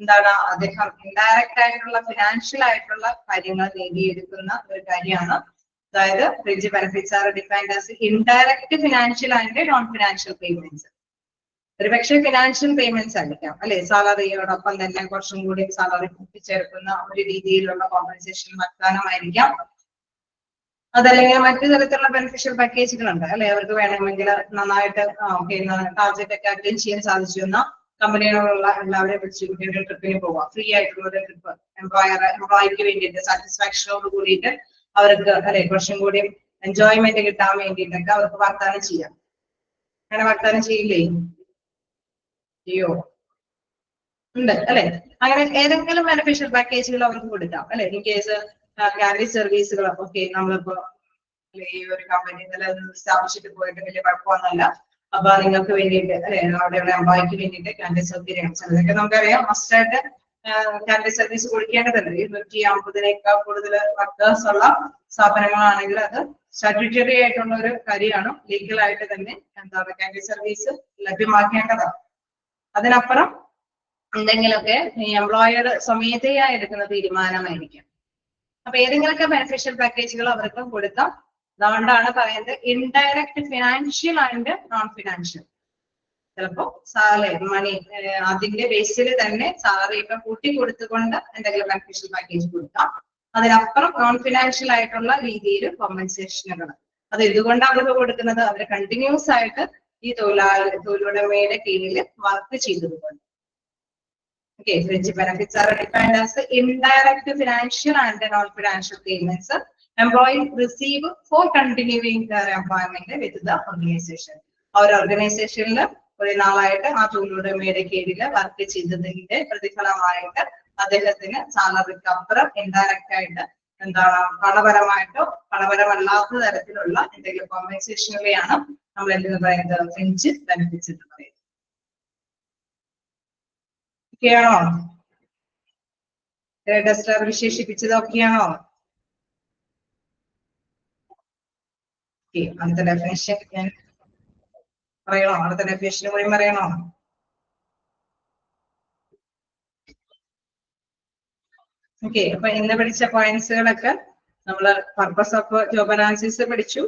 എന്താണ് അദ്ദേഹം ഇൻഡയറക്റ്റ് ആയിട്ടുള്ള ഫിനാൻഷ്യൽ ആയിട്ടുള്ള കാര്യങ്ങൾ നേടിയെടുക്കുന്ന ഒരു കാര്യമാണ്. അതായത് fringe benefits R defined as indirect financial and non financial payments. ഒരുപക്ഷെ ഫിനാൻഷ്യൽ പേയ്മെന്റ്സ് ആയിരിക്കാം അല്ലെ, സാലറിയോടൊപ്പം തന്നെ കുറച്ചും കൂടി സാലറി കൂട്ടിച്ചേർക്കുന്ന ഒരു രീതിയിലുള്ള കോമ്പൻസേഷൻ വാഗ്ദാനമായിരിക്കാം. അതല്ലെങ്കിൽ മറ്റു തരത്തിലുള്ള ബെനിഫിഷ്യൽ പാക്കേജുകളുണ്ട് അല്ലെ. അവർക്ക് വേണമെങ്കിൽ നന്നായിട്ട് ടാർഗറ്റ് ഒക്കെ അറ്റൈൻ ചെയ്യാൻ സാധിച്ചു എന്ന കമ്പനിയോടുള്ള എല്ലാവരെയും വിളിച്ച് കുട്ടികളുടെ ട്രിപ്പിന് പോവാം. ഫ്രീ ആയിട്ടുള്ള ഒരു ട്രിപ്പ് എംപ്ലോയിക്ക് വേണ്ടിയിട്ട് സാറ്റിസ്ഫാക്ഷനോട് കൂടിയിട്ട് അവർക്ക് അല്ലെ കുറച്ചും കൂടി എൻജോയ്മെന്റ് കിട്ടാൻ വേണ്ടിയിട്ടൊക്കെ അവർക്ക് വാഗ്ദാനം ചെയ്യാം. അങ്ങനെ വാഗ്ദാനം ചെയ്യില്ലേ? ചെയ്യോ? ഉണ്ട് അല്ലെ. അങ്ങനെ ഏതെങ്കിലും ബെനിഫിഷ്യൽ പാക്കേജുകൾ അവർക്ക് കൊടുക്കാം അല്ലെ. ഇൻ കേസ് ക്യാരി സർവീസുകൾ ഒക്കെ നമ്മളിപ്പോ ഈ ഒരു കമ്പനി സ്ഥാപിച്ചിട്ട് പോയിട്ട് വലിയ കുഴപ്പമൊന്നുമല്ല. അപ്പൊ നിങ്ങൾക്ക് വേണ്ടിയിട്ട് അല്ലെ അവിടെയുള്ള എംപ്ലോയിക്ക് വേണ്ടിയിട്ട് ക്യാൻഡി സൗകര്യം ചിലതൊക്കെ നമുക്കറിയാം മസ്റ്റായിട്ട് ക്യാൻഡി സർവീസ് കൊടുക്കേണ്ടതുണ്ട്. 250 കൂടുതൽ വർക്കേഴ്സ് ഉള്ള സ്ഥാപനങ്ങളാണെങ്കിൽ അത് സ്റ്റാറ്റ്യൂട്ടറി ആയിട്ടുള്ള ഒരു കാര്യമാണ്. ലീഗലായിട്ട് തന്നെ എന്താണ് ക്യാൻഡി സർവീസ് ലഭ്യമാക്കേണ്ടതാണ്. അതിനപ്പുറം എന്തെങ്കിലുമൊക്കെ ഈ എംപ്ലോയർ സ്വമേധയാ എടുക്കുന്ന തീരുമാനമായിരിക്കും. അപ്പൊ ഏതെങ്കിലുമൊക്കെ ബെനിഫിഷ്യൽ പാക്കേജുകൾ അവർക്ക് കൊടുക്കാം. അതുകൊണ്ടാണ് പറയുന്നത് indirect financial and non financial. ചിലപ്പോ സാലറി മണി അതിന്റെ ബേസിൽ തന്നെ സാലറി ഒക്കെ കൂട്ടി കൊടുത്തുകൊണ്ട് എന്തെങ്കിലും ബെനിഫിഷ്യൽ പാക്കേജ് കൊടുക്കാം. അതിനപ്പുറം നോൺ ഫിനാൻഷ്യൽ ആയിട്ടുള്ള രീതിയിൽ കോമ്പൻസേഷനുകൾ. അത് എന്തുകൊണ്ടാണ് അവർക്ക് കൊടുക്കുന്നത്? അവർ കണ്ടിന്യൂസ് ആയിട്ട് ഈ തൊഴിലുടമയുടെ കീഴിൽ വർക്ക് ചെയ്തതുകൊണ്ട്. Okay, fringe benefits are defined as the indirect financial and non-financial payments employees receive for continuing their employment with the organization. Our organization ഒരു നാളായിട്ട് ആ തൊഴിലുടമയുടെ കീഴിൽ വർക്ക് ചെയ്തതിന്റെ പ്രതിഫലമായിട്ട് അദ്ദേഹത്തിന് സാലറിക്ക് അപ്പുറം ഇൻഡയറക്റ്റ് ആയിട്ട് എന്താണ് പണപരമായിട്ടോ പണപരമല്ലാത്ത തരത്തിലുള്ള എന്തെങ്കിലും കോമ്പൻസേഷനുകളെയാണ് നമ്മൾ എന്തെന്ന് പറയുന്നത് ഫ്രിഞ്ച് ബെനിഫിറ്റ്സ് എന്ന് പറയുന്നത്. ഒക്കെയാണോ? ഗ്രേറ്റസ്റ്റ് വിശേഷിപ്പിച്ചത് ഒക്കെയാണോ? അടുത്ത ഡെഫിനിഷൻ ഞാൻ പറയണോ? അടുത്ത ഡെഫിനിഷന് കൂടി പറയണോ? ഓക്കെ. അപ്പൊ ഇന്ന് പഠിച്ച പോയിന്റ്സുകളൊക്കെ നമ്മള് പർപ്പസ് ഓഫ് ജോബ് അനാലിസിസ് പഠിച്ചു.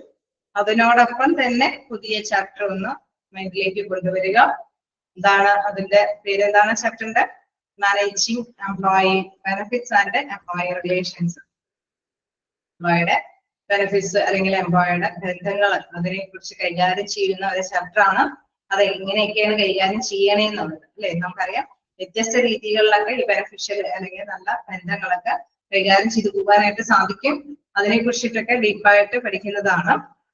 അതിനോടൊപ്പം തന്നെ പുതിയ ചാപ്റ്റർ ഒന്ന് മൈൻഡിലേക്ക് കൊണ്ടുവരിക. എന്താണ് അതിന്റെ പേരെന്താണ് ചാപ്റ്ററിന്റെ? Managing employee benefits and employee relations. എംപ്ലോയിയുടെ ബെനിഫിറ്റ്സ് അല്ലെങ്കിൽ എംപ്ലോയിയുടെ ബന്ധങ്ങൾ അതിനെ കുറിച്ച് കൈകാര്യം ചെയ്യുന്ന ഒരു ചാപ്റ്റർ ആണ്. അത് എങ്ങനെയൊക്കെയാണ് കൈകാര്യം ചെയ്യണേന്നുള്ളത് അല്ലെ. നമുക്കറിയാം വ്യത്യസ്ത രീതികളിലൊക്കെ ഈ ബെനിഫിഷ്യൽ അല്ലെങ്കിൽ നല്ല ബന്ധങ്ങളൊക്കെ കൈകാര്യം ചെയ്തു പോകാനായിട്ട് സാധിക്കും. അതിനെ കുറിച്ചിട്ടൊക്കെ ഡീപ്പായിട്ട് പഠിക്കുന്നതാണ്.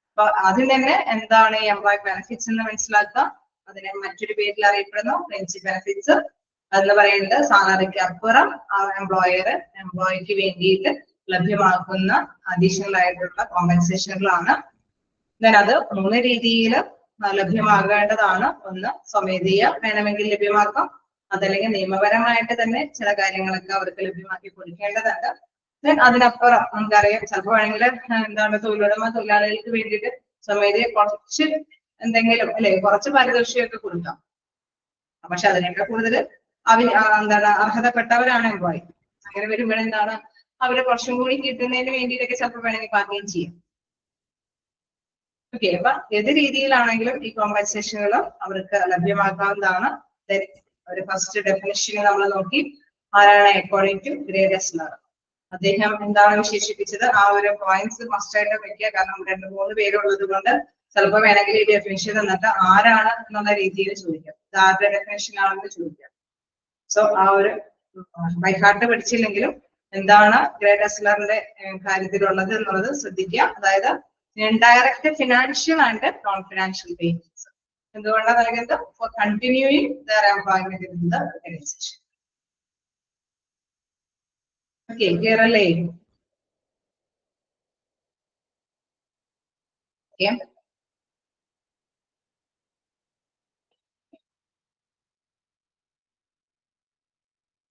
അപ്പൊ അതിൽ തന്നെ എന്താണ് ഈ എംപ്ലോയി ബെനിഫിറ്റ്സ് എന്ന് മനസ്സിലാക്കുക. അതിനെ മറ്റൊരു പേരിൽ അറിയപ്പെടുന്നു ഫ്രിഞ്ച് ബെനിഫിറ്റ്സ്. അതെന്ന് പറയുന്നത് സാലറിക്ക് അപ്പുറം ആ എംപ്ലോയിക്ക് വേണ്ടിയിട്ട് ലഭ്യമാക്കുന്ന അഡീഷണൽ ആയിട്ടുള്ള കോമ്പൻസേഷനുകളാണ്. അത് 3 രീതിയിൽ ലഭ്യമാകേണ്ടതാണ്. ഒന്ന് സ്വമേധയ വേണമെങ്കിൽ ലഭ്യമാക്കാം. അതല്ലെങ്കിൽ നിയമപരമായിട്ട് തന്നെ ചില കാര്യങ്ങളൊക്കെ അവർക്ക് ലഭ്യമാക്കി കൊടുക്കേണ്ടതുണ്ട്. അതിനപ്പുറം നമുക്കറിയാം ചിലപ്പോൾ വേണമെങ്കിൽ എന്താണ് തൊഴിലാളികൾക്ക് വേണ്ടിയിട്ട് സ്വമേധയ കുറച്ച് എന്തെങ്കിലും അല്ലെ കുറച്ച് പാരിതോഷികമൊക്കെ കൊടുക്കാം. പക്ഷെ അതിനൊക്കെ കൂടുതൽ എന്താണ് അർഹതപ്പെട്ടവരാണ് എംപ്ലോയി. അങ്ങനെ വരുമ്പോഴെന്താണ് അവര് കുറച്ചും കൂടി കിട്ടുന്നതിന് വേണ്ടിയിട്ടൊക്കെ ചിലപ്പോൾ വേണമെങ്കിൽ പാർഗെയിൻ ചെയ്യാം. ഓക്കെ. അപ്പൊ ഏത് രീതിയിലാണെങ്കിലും ഈ കോമ്പൻസേഷനുകൾ അവർക്ക് ലഭ്യമാക്കാവുന്നതാണ്. ഒരു ഫസ്റ്റ് ഡെഫിനിഷന് നമ്മൾ നോക്കി. ആരാണ്? According to greatest level. അദ്ദേഹം എന്താണ് വിശേഷിപ്പിച്ചത്? ആ ഒരു പോയിന്റ്സ് മസ്റ്റ് ആയിട്ട് വെക്കുക. കാരണം 2-3 പേരുള്ളത് കൊണ്ട് ചിലപ്പോൾ വേണമെങ്കിൽ ഈ ഡെഫിനിഷൻ തന്നിട്ട് ആരാണ് എന്നുള്ള രീതിയിൽ ചോദിക്കാം. ഇത് ആരുടെ ഡെഫിനിഷൻ ആണെന്ന് ചോദിക്കാം. സോ ആ ഒരു ബൈ ഹാർട്ട് പഠിച്ചില്ലെങ്കിലും എന്താണ് ഗ്രേറ്റസ്റ്റ് ലെവലിന്റെ കാര്യത്തിലുള്ളത് എന്നുള്ളത് ശ്രദ്ധിക്കുക. അതായത് indirect financial and non financial payments എന്തുകൊണ്ടാണ് നൽകുന്നത്? Four continuing there employment in the organisation. Okay, clear അല്ലേ? ഓക്കെ.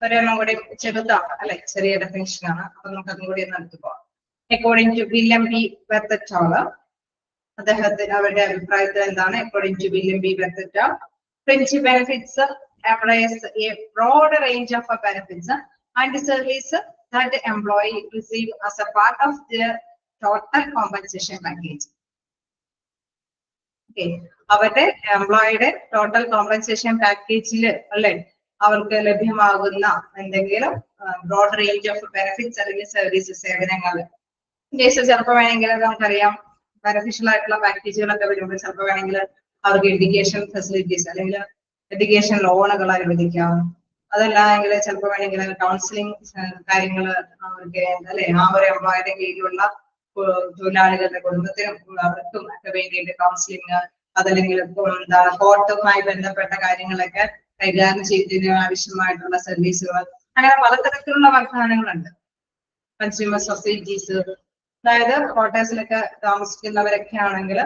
ഒരെണ്ണം കൂടി ചെറുതാണ് അല്ലെ, ചെറിയ ഡെഫിനിഷൻ ആണ്. അപ്പൊ നമുക്ക് അതും കൂടി ഒന്ന് എടുത്തു പോവാം. അക്കോർഡിംഗ് ടു വില്യം ബി വെർത്തറ്റാള്, അദ്ദേഹത്തിന് അവരുടെ അഭിപ്രായത്തിൽ എന്താണ്? അക്കോർഡിംഗ് ടു വില്യം ബി വെർത്തറ്റാൾ, fringe benefits embrace a broad range of benefits and services that the employee receive as a part of their total compensation package. Okay, അവരുടെ എംപ്ലോയിയുടെ total compensation പാക്കേജിൽ അല്ലെ അവർക്ക് ലഭ്യമാകുന്ന എന്തെങ്കിലും ബ്രോഡ് റേഞ്ച് ഓഫ് ബെനിഫിറ്റ്സ് അല്ലെങ്കിൽ services, സേവനങ്ങൾ. Case ചിലപ്പോൾ വേണമെങ്കിൽ നമുക്കറിയാം ബെനിഫിഷ്യൽ ആയിട്ടുള്ള പാക്കേജുകളൊക്കെ വരുമ്പോൾ ചിലപ്പോൾ വേണമെങ്കിൽ അവർക്ക് എഡ്യൂക്കേഷൻ ഫെസിലിറ്റീസ് അല്ലെങ്കിൽ എഡ്യൂക്കേഷൻ ലോണുകൾ അനുവദിക്കാം. അതല്ലെങ്കിൽ ചിലപ്പോൾ വേണമെങ്കിൽ കൗൺസിലിംഗ് കാര്യങ്ങൾ അവർക്ക് അല്ലെ ആ ഒരു എംപ്ലോയിയുടെ കീഴിലുള്ള തൊഴിലാളികളുടെ കുടുംബത്തിനും അവർക്കും ഒക്കെ വേണ്ടിയിട്ട് കൗൺസിലിംഗ്, അതല്ലെങ്കിൽ എന്താ കോർട്ടുമായി ബന്ധപ്പെട്ട കാര്യങ്ങളൊക്കെ കൈകാര്യം ചെയ്തതിന് ആവശ്യമായിട്ടുള്ള സർവീസുകൾ, അങ്ങനെ പലതരത്തിലുള്ള വാഗ്ദാനങ്ങളുണ്ട്. കൺസ്യൂമർ സൊസൈറ്റീസ്, അതായത് ക്വാർട്ടേഴ്സിലൊക്കെ താമസിക്കുന്നവരൊക്കെ ആണെങ്കിൽ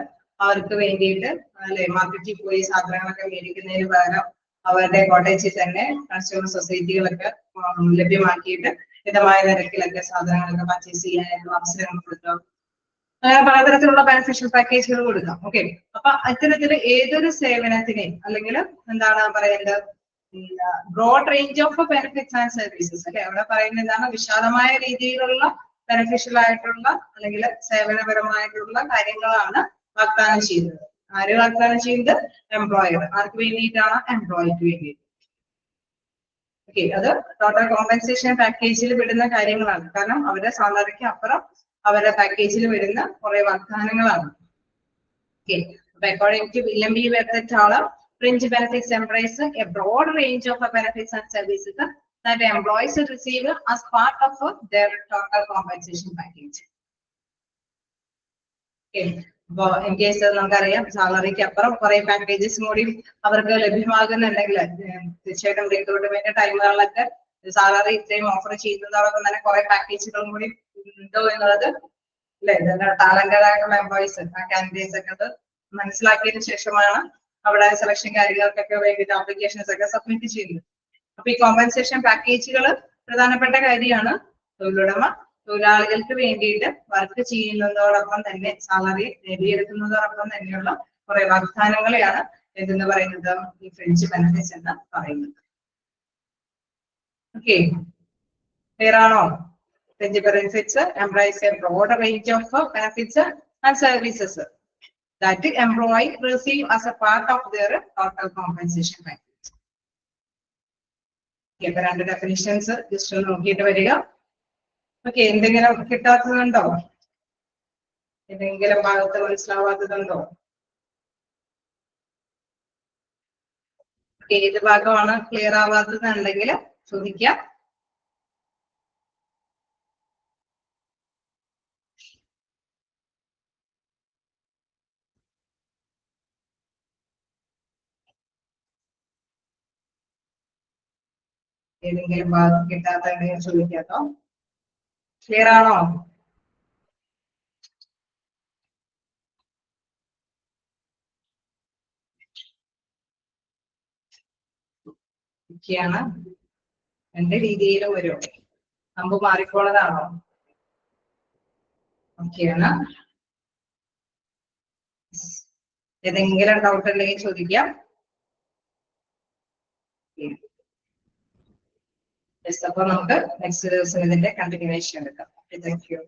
അവർക്ക് വേണ്ടിയിട്ട് അല്ലെ മാർക്കറ്റിൽ പോയി സാധനങ്ങളൊക്കെ മേടിക്കുന്നതിന് പകരം അവരുടെ കോട്ടേജിൽ തന്നെ കൺസ്യൂമർ സൊസൈറ്റികളൊക്കെ ലഭ്യമാക്കിയിട്ട് മിതമായ നിരക്കിലൊക്കെ സാധനങ്ങളൊക്കെ പർച്ചേസ് ചെയ്യാനുള്ള അവസരങ്ങൾ കൊടുക്കാം. അങ്ങനെ പലതരത്തിലുള്ള ബെനിഫിഷ്യൽ പാക്കേജുകൾ കൊടുക്കാം. ഓക്കെ, അപ്പൊ ഇത്തരത്തിൽ ഏതൊരു സേവനത്തിനെ അല്ലെങ്കിൽ എന്താണ് പറയുന്നത്, broad range of benefits and services അല്ലെ, അവിടെ പറയുന്നത് എന്താണ്? വിശാലമായ രീതിയിലുള്ള ബെനിഫിഷ്യൽ ആയിട്ടുള്ള അല്ലെങ്കിൽ സേവനപരമായിട്ടുള്ള കാര്യങ്ങളാണ് വാഗ്ദാനം ചെയ്യുന്നത്. ആര് വാഗ്ദാനം ചെയ്യുന്നത്? എംപ്ലോയർ. ആർക്ക് വേണ്ടിയിട്ടാണ്? എംപ്ലോയിക്ക് വേണ്ടിയിട്ട്. ഓക്കെ, അത് ടോട്ടൽ കോമ്പൻസേഷൻ പാക്കേജിൽ വിടുന്ന കാര്യങ്ങളാണ്. കാരണം അവരുടെ സാലറിക്ക് അപ്പുറം അവരുടെ പാക്കേജിൽ വരുന്ന കുറെ വാഗ്ദാനങ്ങളാണ്. ഓക്കെ, അപ്പൊ അക്കോർഡിംഗ് ടു വില്യം ബി വെർത്തറ്റാൾ, fringe benefits embrace a broad range of benefits and services that employees receive as part of their total compensation package. Okay, അപ്പൊ ഇൻ കേസ് നമുക്കറിയാം സാലറിക്ക് അപ്പുറം കുറെ പാക്കേജസും കൂടി അവർക്ക് ലഭ്യമാകുന്നുണ്ടെങ്കിൽ തീർച്ചയായിട്ടും റിക്രൂട്ട്മെന്റ് ടൈമുകളിലൊക്കെ സാലറി ഇത്രയും ഓഫർ ചെയ്യുന്നതോടൊപ്പം തന്നെ കുറെ പാക്കേജുകളും കൂടി ഉണ്ടോ എന്നുള്ളത് അല്ലെ ടാലന്റഡ് ആയിട്ടുള്ള എംപ്ലോയീസ് ആ കാൻഡിഡേറ്റ്സ് ഒക്കെ അത് മനസ്സിലാക്കിയതിനു ശേഷമാണ് അവിടെ സെലക്ഷൻ കാര്യങ്ങൾക്കൊക്കെ വേണ്ടിയിട്ട് ആപ്ലിക്കേഷൻസ് ഒക്കെ സബ്മിറ്റ് ചെയ്യുന്നത്. അപ്പൊ ഈ കോമ്പൻസേഷൻ പാക്കേജുകൾ പ്രധാനപ്പെട്ട കാര്യമാണ്. തൊഴിലുടമ തൊഴിലാളികൾക്ക് വേണ്ടിയിട്ട് വർക്ക് ചെയ്യുന്നതോടൊപ്പം തന്നെ സാലറി നേടിയെടുക്കുന്നതോടൊപ്പം തന്നെയുള്ള കുറെ വാഗ്ദാനങ്ങളെയാണ് എന്തെന്ന് പറയുന്നത് ഈ ഫ്രഞ്ച് ബെനിഫിറ്റ്സ് എന്ന് പറയുന്നത്. ഓക്കെ, ക്ലിയർ ആണോ? French benefits embrace a broad range of benefits and services that the employee receive as a part of their total compensation package. Okay, അപ്പൊ രണ്ട് ഡെഫിനിഷൻസ് ജസ്റ്റ് ഒന്ന് നോക്കിയിട്ട് വരിക. ഓക്കെ, എന്തെങ്കിലും കിട്ടാത്തതുണ്ടോ? എന്തെങ്കിലും ഭാഗത്ത് മനസ്സിലാവാത്തതുണ്ടോ? ഏത് ഭാഗമാണ് ക്ലിയർ ആവാത്തതുണ്ടെങ്കിൽ ചോദിക്കാം. ഏതെങ്കിലും ഭാഗം കിട്ടാത്തുണ്ടെങ്കിൽ ചോദിക്കാട്ടോ. ക്ലിയർ ആണോ? ഒക്കെയാണ്. രണ്ട് രീതിയിലും വരും. അമ്പ് മാറിപ്പോണതാണോ? ഒക്കെയാണ്. ഏതെങ്കിലും ഡൗട്ട് ഉണ്ടെങ്കിൽ ചോദിക്കാം. അപ്പൊ നമുക്ക് നെക്സ്റ്റ് ദിവസം ഇതിന്റെ കണ്ടിന്യൂവേഷൻ എടുക്കാം. Thank you.